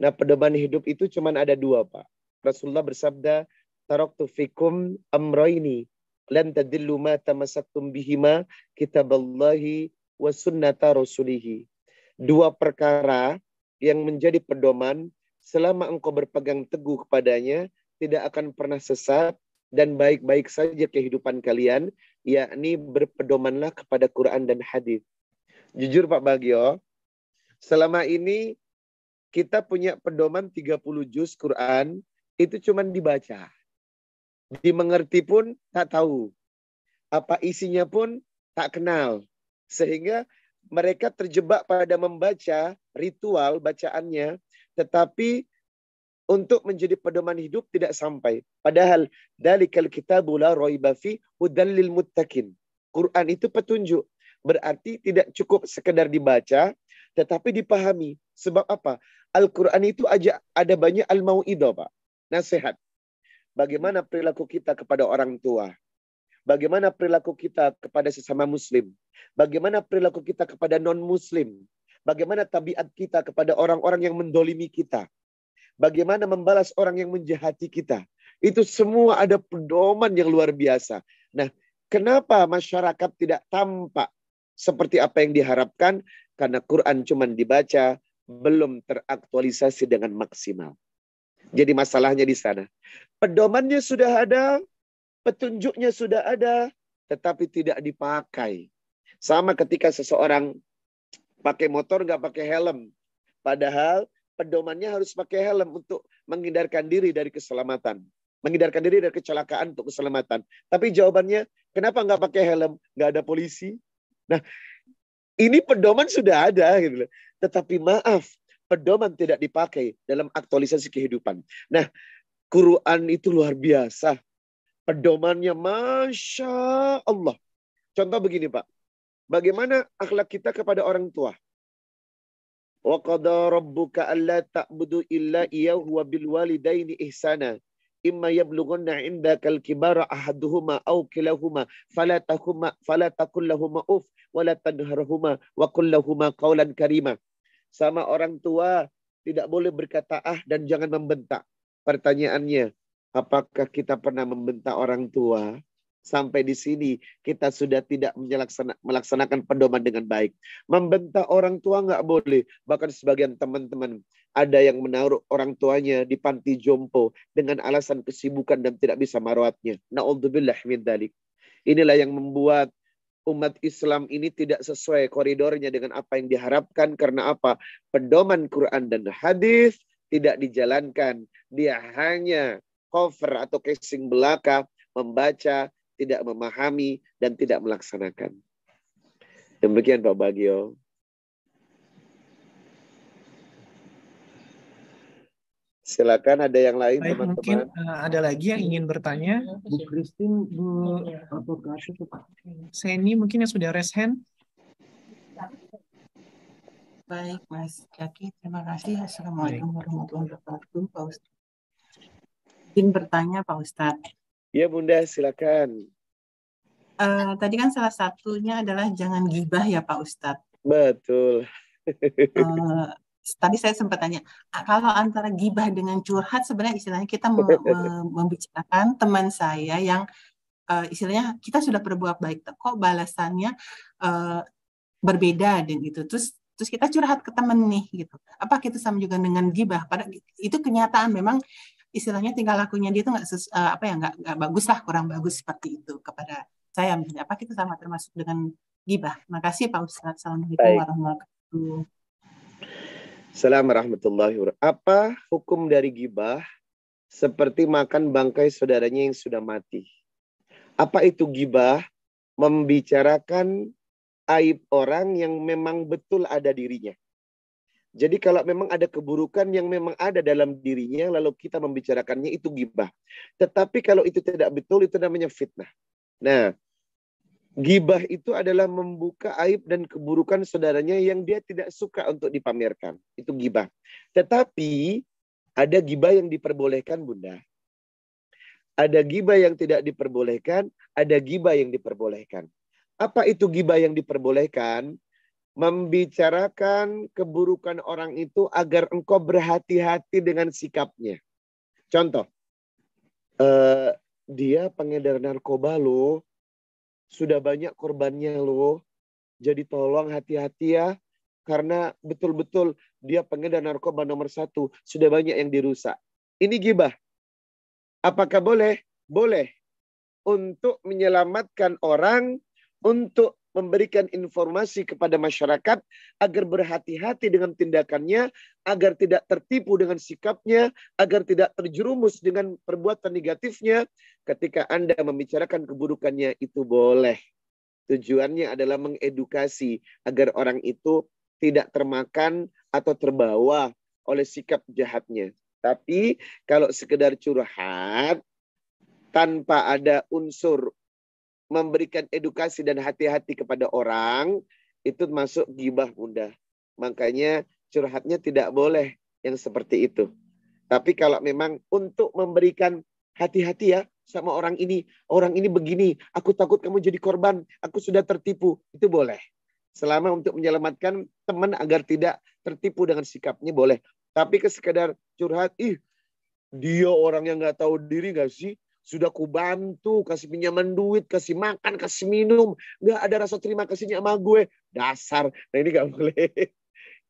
Nah, pedoman hidup itu cuma ada 2, Pak. Rasulullah bersabda, taraktu fikum amrayni lan tadillu ma tamassaktum bihima kitaballahi wa sunnata rasulihi. 2 perkara yang menjadi pedoman selama engkau berpegang teguh kepadanya tidak akan pernah sesat dan baik-baik saja kehidupan kalian, yakni berpedomanlah kepada Quran dan hadis. Jujur Pak Bagio, selama ini kita punya pedoman 30 juz Quran, itu cuma dibaca. Dimengerti pun tak tahu. Apa isinya pun tak kenal. Sehingga mereka terjebak pada membaca ritual bacaannya, tetapi untuk menjadi pedoman hidup tidak sampai. Padahal dalikal kitabu la raiba fi hudal lil muttaqin. Quran itu petunjuk. Berarti tidak cukup sekedar dibaca, tetapi dipahami. Sebab apa? Al-Quran itu ada banyak al-mau'idah, Pak. Nasihat. Bagaimana perilaku kita kepada orang tua? Bagaimana perilaku kita kepada sesama muslim? Bagaimana perilaku kita kepada non-muslim? Bagaimana tabiat kita kepada orang-orang yang mendolimi kita? Bagaimana membalas orang yang menjahati kita? Itu semua ada pedoman yang luar biasa. Nah, kenapa masyarakat tidak tampak seperti apa yang diharapkan? Karena Quran cuma dibaca, belum teraktualisasi dengan maksimal. Jadi masalahnya di sana. Pedomannya sudah ada, petunjuknya sudah ada, tetapi tidak dipakai. Sama ketika seseorang pakai motor nggak pakai helm. Padahal pedomannya harus pakai helm untuk menghindarkan diri dari keselamatan. Menghindarkan diri dari kecelakaan untuk keselamatan. Tapi jawabannya, kenapa nggak pakai helm? Nggak ada polisi. Nah, ini pedoman sudah ada. Gitu. Tetapi maaf, pedoman tidak dipakai dalam aktualisasi kehidupan. Nah, Quran itu luar biasa. Pedomannya Masya Allah. Contoh begini Pak. Bagaimana akhlak kita kepada orang tua? Wa qada rabbuka alla ta'budu illa iyyahu wa bil walidaini ihsana. Imma yablughanna 'indakal kibara ahaduhuma aw kilahuma fala taqul lahumu uff wa la tanharhuma wa qul lahumu qawlan karima. Sama orang tua tidak boleh berkata dan jangan membentak. Pertanyaannya, apakah kita pernah membentak orang tua? Sampai di sini kita sudah tidak melaksanakan pedoman dengan baik. Membentak orang tua nggak boleh. Bahkan sebagian teman-teman ada yang menaruh orang tuanya di panti jompo dengan alasan kesibukan dan tidak bisa merawatnya. Na'udzubillah min dzalik. Inilah yang membuat umat Islam ini tidak sesuai koridornya dengan apa yang diharapkan. Karena apa? Pedoman Quran dan hadis tidak dijalankan. Dia hanya cover atau casing belaka, membaca, tidak memahami, dan tidak melaksanakan. Demikian Pak Bagio. Silakan, ada yang lain teman-teman. Mungkin ada lagi yang ingin bertanya. Bu Christine, Bu Seni mungkin yang sudah raise hand. Baik, Mas Jaki, terima kasih. Assalamualaikum warahmatullahi wabarakatuh, Pak Ustadz. Izin bertanya, Pak Ustadz. Ya Bunda, silakan. Tadi kan salah satunya adalah jangan gibah ya Pak Ustadz. Betul. Tadi saya sempat tanya, kalau antara gibah dengan curhat sebenarnya istilahnya kita membicarakan teman saya yang istilahnya kita sudah berbuat baik, kok balasannya berbeda dan gitu. Terus kita curhat ke teman nih gitu. Apa itu sama juga dengan gibah? Padahal itu kenyataan memang istilahnya tingkah lakunya dia itu nggak bagus lah, kurang bagus seperti itu kepada saya misalnya. Apa kita sama termasuk dengan gibah? Makasih Pak Ustadz. Assalamualaikum warahmatullahi wabarakatuh. Assalamualaikum warahmatullahi wabarakatuh. Apa hukum dari gibah? Seperti makan bangkai saudaranya yang sudah mati. Apa itu gibah? Membicarakan aib orang yang memang betul ada dirinya. Jadi kalau memang ada keburukan yang memang ada dalam dirinya, lalu kita membicarakannya, itu gibah. Tetapi kalau itu tidak betul, itu namanya fitnah. Nah, gibah itu adalah membuka aib dan keburukan saudaranya yang dia tidak suka untuk dipamerkan. Itu gibah. Tetapi ada gibah yang diperbolehkan, Bunda. Ada gibah yang tidak diperbolehkan, ada gibah yang diperbolehkan. Apa itu gibah yang diperbolehkan? Membicarakan keburukan orang itu agar engkau berhati-hati dengan sikapnya. Contoh, dia pengedar narkoba loh, sudah banyak korbannya loh, jadi tolong hati-hati ya, karena betul-betul dia pengedar narkoba nomor 1, sudah banyak yang dirusak. Ini gibah. Apakah boleh? Boleh. Untuk menyelamatkan orang, untuk memberikan informasi kepada masyarakat agar berhati-hati dengan tindakannya, agar tidak tertipu dengan sikapnya, agar tidak terjerumus dengan perbuatan negatifnya. Ketika Anda membicarakan keburukannya, itu boleh. Tujuannya adalah mengedukasi agar orang itu tidak termakan atau terbawa oleh sikap jahatnya. Tapi kalau sekedar curhat tanpa ada unsur memberikan edukasi dan hati-hati kepada orang, itu masuk gibah, Bunda. Makanya curhatnya tidak boleh yang seperti itu. Tapi kalau memang untuk memberikan hati-hati ya sama orang ini begini, aku takut kamu jadi korban, aku sudah tertipu, itu boleh. Selama untuk menyelamatkan teman agar tidak tertipu dengan sikapnya, boleh. Tapi sekedar curhat, dia orang yang nggak tahu diri nggak sih? Sudah kubantu, kasih pinjaman duit, kasih makan, kasih minum. Nggak ada rasa terima kasihnya sama gue. Dasar. Nah ini nggak boleh.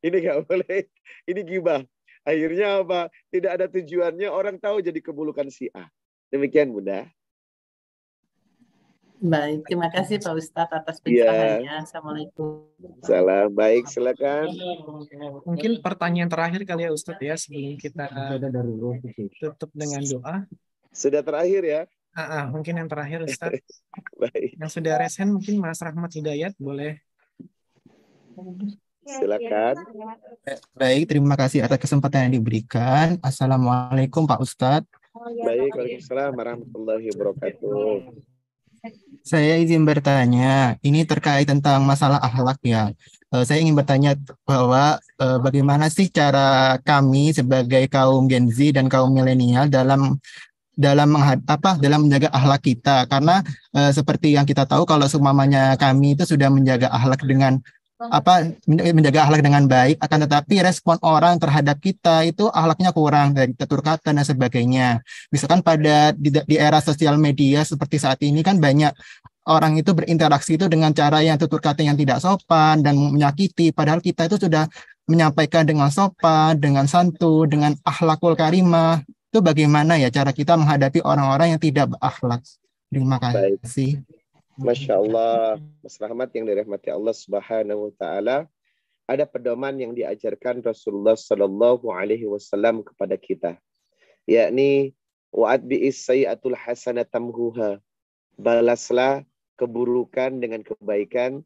Ini nggak boleh. Ini gibah. Akhirnya apa? Tidak ada tujuannya. Orang tahu jadi keburukan si A. Demikian Bunda. Baik, terima kasih Pak Ustadz atas Iya. pencerahannya. Assalamualaikum. Salam. Baik, silakan. Mungkin pertanyaan terakhir kali ya Ustadz ya, sebelum kita tutup dengan doa. Sudah terakhir ya? Mungkin yang terakhir Ustadz. Baik. Yang sudah resen mungkin Mas Rahmat Hidayat boleh. Silakan. Baik, terima kasih atas kesempatan yang diberikan. Assalamualaikum Pak Ustadz. Baik, waalaikumsalam warahmatullahi wabarakatuh. Saya izin bertanya, ini terkait tentang masalah akhlak ya. Saya ingin bertanya bahwa bagaimana sih cara kami sebagai kaum Gen Z dan kaum milenial dalam menjaga akhlak kita, karena seperti yang kita tahu kalau seumpamanya kami itu sudah menjaga akhlak dengan menjaga akhlak dengan baik, akan tetapi respon orang terhadap kita itu akhlaknya kurang dari tutur kata dan sebagainya. Misalkan di era sosial media seperti saat ini kan banyak orang itu berinteraksi itu dengan cara yang tutur kata yang tidak sopan dan menyakiti, padahal kita itu sudah menyampaikan dengan sopan, dengan santun, dengan akhlakul karimah. Itu bagaimana ya cara kita menghadapi orang-orang yang tidak berakhlak? Terima kasih. Masya Allah, Mas Rahmat yang dirahmati Allah Subhanahu wa Ta'ala, ada pedoman yang diajarkan Rasulullah Sallallahu Alaihi Wasallam kepada kita, yakni wa'adbi'is sayyatul hasanatamhuha, balaslah keburukan dengan kebaikan,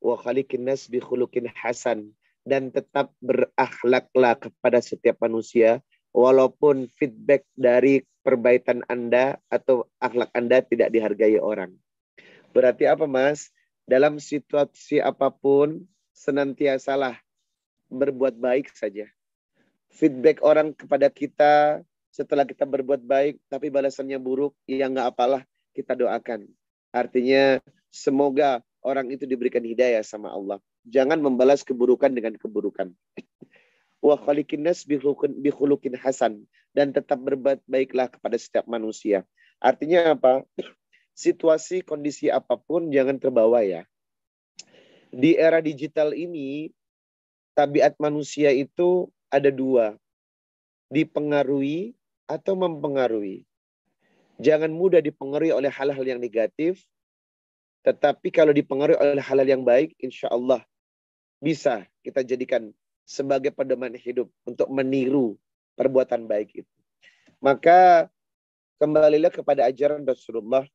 wa khaliqin nas bi khuluqin hasan, dan tetap berakhlaklah kepada setiap manusia walaupun feedback dari perbaikan Anda atau akhlak Anda tidak dihargai orang. Berarti apa Mas? Dalam situasi apapun senantiasalah berbuat baik saja. Feedback orang kepada kita setelah kita berbuat baik tapi balasannya buruk, ya nggak apalah, kita doakan. Artinya semoga orang itu diberikan hidayah sama Allah. Jangan membalas keburukan dengan keburukan. Wa khaliqin nas bi khuluqin hasan, dan tetap berbuat baiklah kepada setiap manusia. Artinya apa? Situasi, kondisi apapun jangan terbawa ya. Di era digital ini, tabiat manusia itu ada dua. Dipengaruhi atau mempengaruhi. Jangan mudah dipengaruhi oleh hal-hal yang negatif. Tetapi kalau dipengaruhi oleh hal-hal yang baik, insya Allah bisa kita jadikan sebagai pedoman hidup untuk meniru perbuatan baik itu. Maka kembalilah kepada ajaran Rasulullah.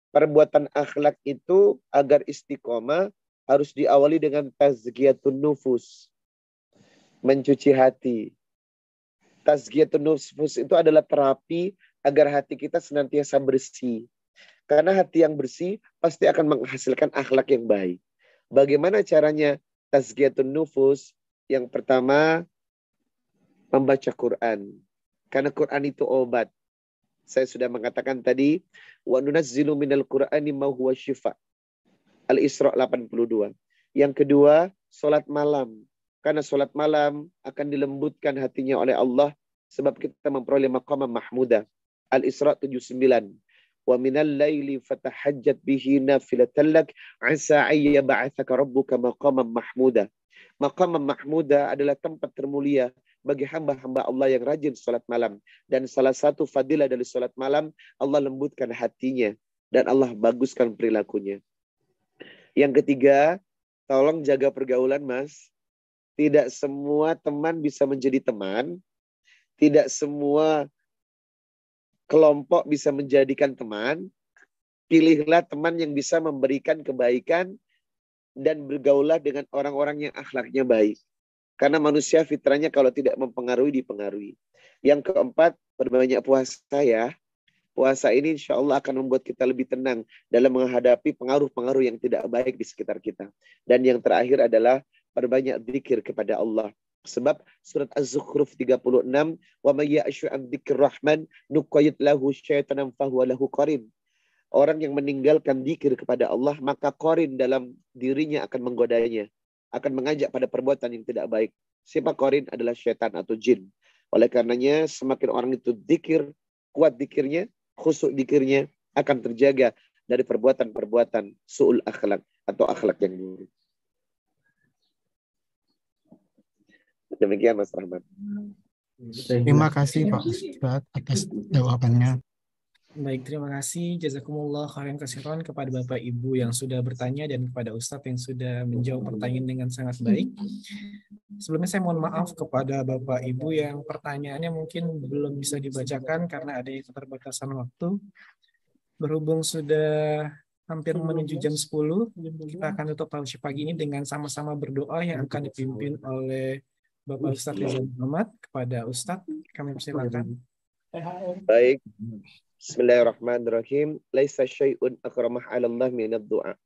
Perbuatan akhlak itu agar istiqomah harus diawali dengan tazkiyatun nufus. Mencuci hati. Tazkiyatun nufus itu adalah terapi agar hati kita senantiasa bersih. Karena hati yang bersih pasti akan menghasilkan akhlak yang baik. Bagaimana caranya tazkiyatun nufus? Yang pertama, membaca Quran. Karena Quran itu obat. Saya sudah mengatakan tadi, wa nunazzilu minal Qur'ani ma huwa syifa. Al-Isra 82. Yang kedua, salat malam. Karena salat malam akan dilembutkan hatinya oleh Allah sebab kita memperoleh maqam mahmudah. Al-Isra 79. Wa minal laili fatahajjat bihi nafilatan lak asa ayya ba'atsaka rabbuka maqaman mahmudah. Maqam mahmudah adalah tempat termulia bagi hamba-hamba Allah yang rajin salat malam. Dan salah satu fadilah dari salat malam, Allah lembutkan hatinya dan Allah baguskan perilakunya. Yang ketiga, tolong jaga pergaulan Mas. Tidak semua teman bisa menjadi teman. Tidak semua kelompok bisa menjadikan teman. Pilihlah teman yang bisa memberikan kebaikan dan bergaulah dengan orang-orang yang akhlaknya baik. Karena manusia fitrahnya kalau tidak mempengaruhi, dipengaruhi. Yang keempat, perbanyak puasa ya. Puasa ini insya Allah akan membuat kita lebih tenang dalam menghadapi pengaruh-pengaruh yang tidak baik di sekitar kita. Dan yang terakhir adalah perbanyak zikir kepada Allah. Sebab surat Az-Zukhruf 36, wa may ya'shu an dzikrir rahman nuqayyid lahu syaitanan fahuwa lahu qarin. Orang yang meninggalkan zikir kepada Allah, maka qarin dalam dirinya akan menggodanya, akan mengajak pada perbuatan yang tidak baik. Siapa qarin? Adalah syaitan atau jin. Oleh karenanya semakin orang itu zikir, kuat zikirnya, khusyuk dzikirnya, akan terjaga dari perbuatan-perbuatan su'ul akhlak atau akhlak yang buruk. Demikian Mas Rahmat. Terima kasih Pak Ustadz atas jawabannya. Baik, terima kasih. Jazakumullah khairan katsiran kepada Bapak Ibu yang sudah bertanya dan kepada Ustadz yang sudah menjawab pertanyaan dengan sangat baik. Sebelumnya saya mohon maaf kepada Bapak Ibu yang pertanyaannya mungkin belum bisa dibacakan karena ada keterbatasan waktu. Berhubung sudah hampir menuju jam 10, kita akan tutup tausiah pagi ini dengan sama-sama berdoa yang akan dipimpin oleh Bapak Ustadz Riza Muhammad. Kepada Ustadz, kami persilakan. Baik. Bismillahirrahmanirrahim. Laisa syai'un akramah 'ala Allah minad du'a.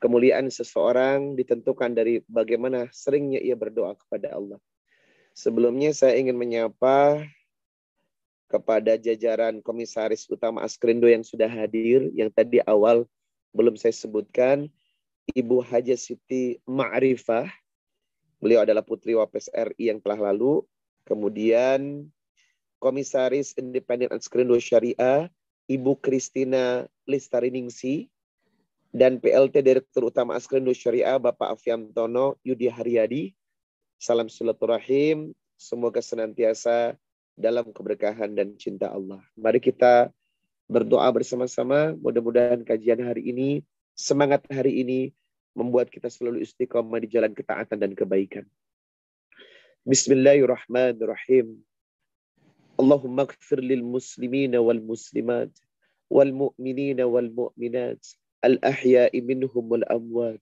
Kemuliaan seseorang ditentukan dari bagaimana seringnya ia berdoa kepada Allah. Sebelumnya saya ingin menyapa kepada jajaran Komisaris Utama Askrindo yang sudah hadir, yang tadi awal belum saya sebutkan, Ibu Haja Siti Ma'rifah. Beliau adalah putri Wapres RI yang telah lalu. Kemudian Komisaris Independen Askrindo Syariah, Ibu Kristina Lestariningsi, dan PLT Direktur Utama Askrindo Syariah, Bapak Afiantono Yudi Haryadi. Salam silaturahim, semoga senantiasa dalam keberkahan dan cinta Allah. Mari kita berdoa bersama-sama, mudah-mudahan kajian hari ini, semangat hari ini, membuat kita selalu istiqomah di jalan ketaatan dan kebaikan. Bismillahirrahmanirrahim. Allahumma ighfir lil muslimina wal muslimat wal mu'minina wal mu'minat al ahya'i minhum wal amwat.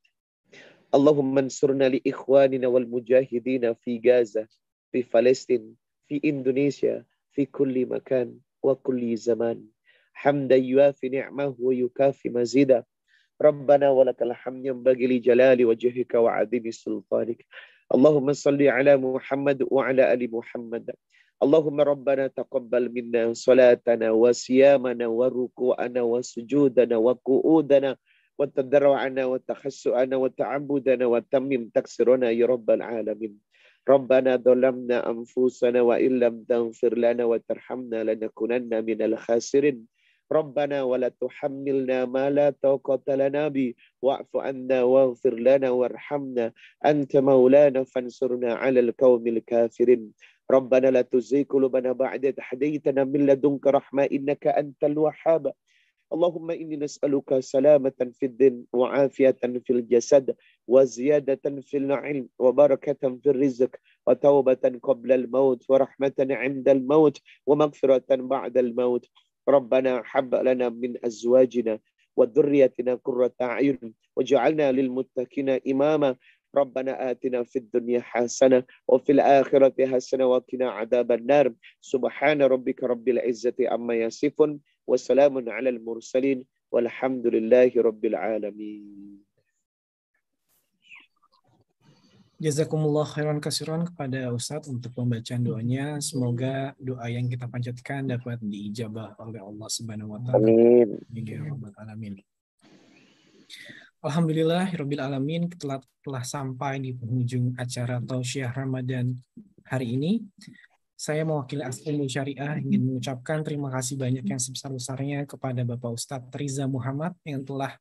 Allahumma ansurna li ikhwanina wal mujahidina fi Gaza, fi Palestin, fi Indonesia, fi kulli makan wa kulli zaman. Hamdan yuafi ni'mahu wa yukafi mazida. Rabbana walakal hamd yanbaghi li jalali wajhika wa 'azimi sultanik. Allahumma salli ala Muhammad wa ala ali Muhammad. Allahumma rabbana taqabbal minna salatana wa siyamana wa ruku'ana wa sujudana wa qu'udana wa tadarru'ana wa takhassu'ana wa ta'abbudana wa tammim taksirana ya rabbal alamin. Rabbana dhalamna anfusana wa illam taghfir lana wa tarhamna lanakunanna minal khasirin. Rabbana wa la tuhammilna ma la taqata lana bi wa'fu anna waghfir lana warhamna anta maulana fansurna 'alal qaumil kafirin. Rabbana la tuzigh qulubana ba'da idh hadaytana min ladunka rahmah innaka antal wahhab. Allahumma inni nas'aluka salamatan fid din wa afiyatan fil jasad wa ziyadatan fil ilm wa barakatan fil rizq wa taubatan qabla al maut wa rahmatan 'inda al maut wa maghfiratan ba'da al maut. Rabbana hab lana min azwajina wa dhurriyyatina qurrata a'yun waj'alna lil muttaqina imama. Rabbana atina fid dunya hasanah wa fil akhirati hasanah wa qina adzaban nar. Subhana rabbika rabbil izzati amma yasifun wa salamun 'alal mursalin walhamdulillahi rabbil alamin. Jazakumullah khairan katsiran kepada Ustadz untuk pembacaan doanya. Semoga doa yang kita panjatkan dapat diijabah oleh Allah Subhanahu wa taala. Amin. Alhamdulillahirabbil alamin, telah sampai di penghujung acara Tausiah Ramadan hari ini. Saya mewakili Askrindo Syariah ingin mengucapkan terima kasih banyak yang sebesar-besarnya kepada Bapak Ustadz Riza Muhammad yang telah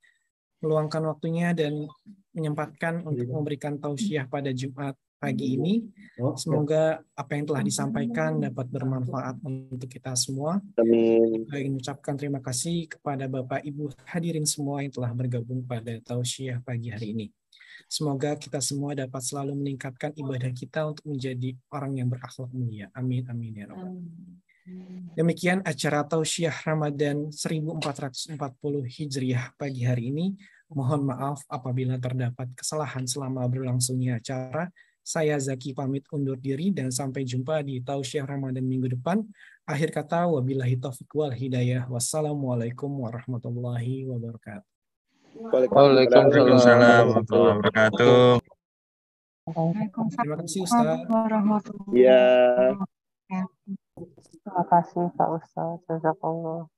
meluangkan waktunya dan menyempatkan untuk memberikan tausiah pada Jumat pagi ini. Semoga apa yang telah disampaikan dapat bermanfaat untuk kita semua. Amin. Saya ingin mengucapkan terima kasih kepada Bapak Ibu hadirin semua yang telah bergabung pada tausiah pagi hari ini. Semoga kita semua dapat selalu meningkatkan ibadah kita untuk menjadi orang yang berakhlak mulia. Amin, amin ya rabbal alamin. Demikian acara Tausiah Ramadan 1440 Hijriah pagi hari ini. Mohon maaf apabila terdapat kesalahan selama berlangsungnya acara. Saya Zaki pamit undur diri dan sampai jumpa di Tausiah Ramadan minggu depan. Akhir kata, wabillahi taufiq wal hidayah. Wassalamualaikum warahmatullahi wabarakatuh. Waalaikumsalam warahmatullahi wabarakatuh. Terima kasih Ustaz. Ya. Terima kasih Pak Ustaz. Jazakallah.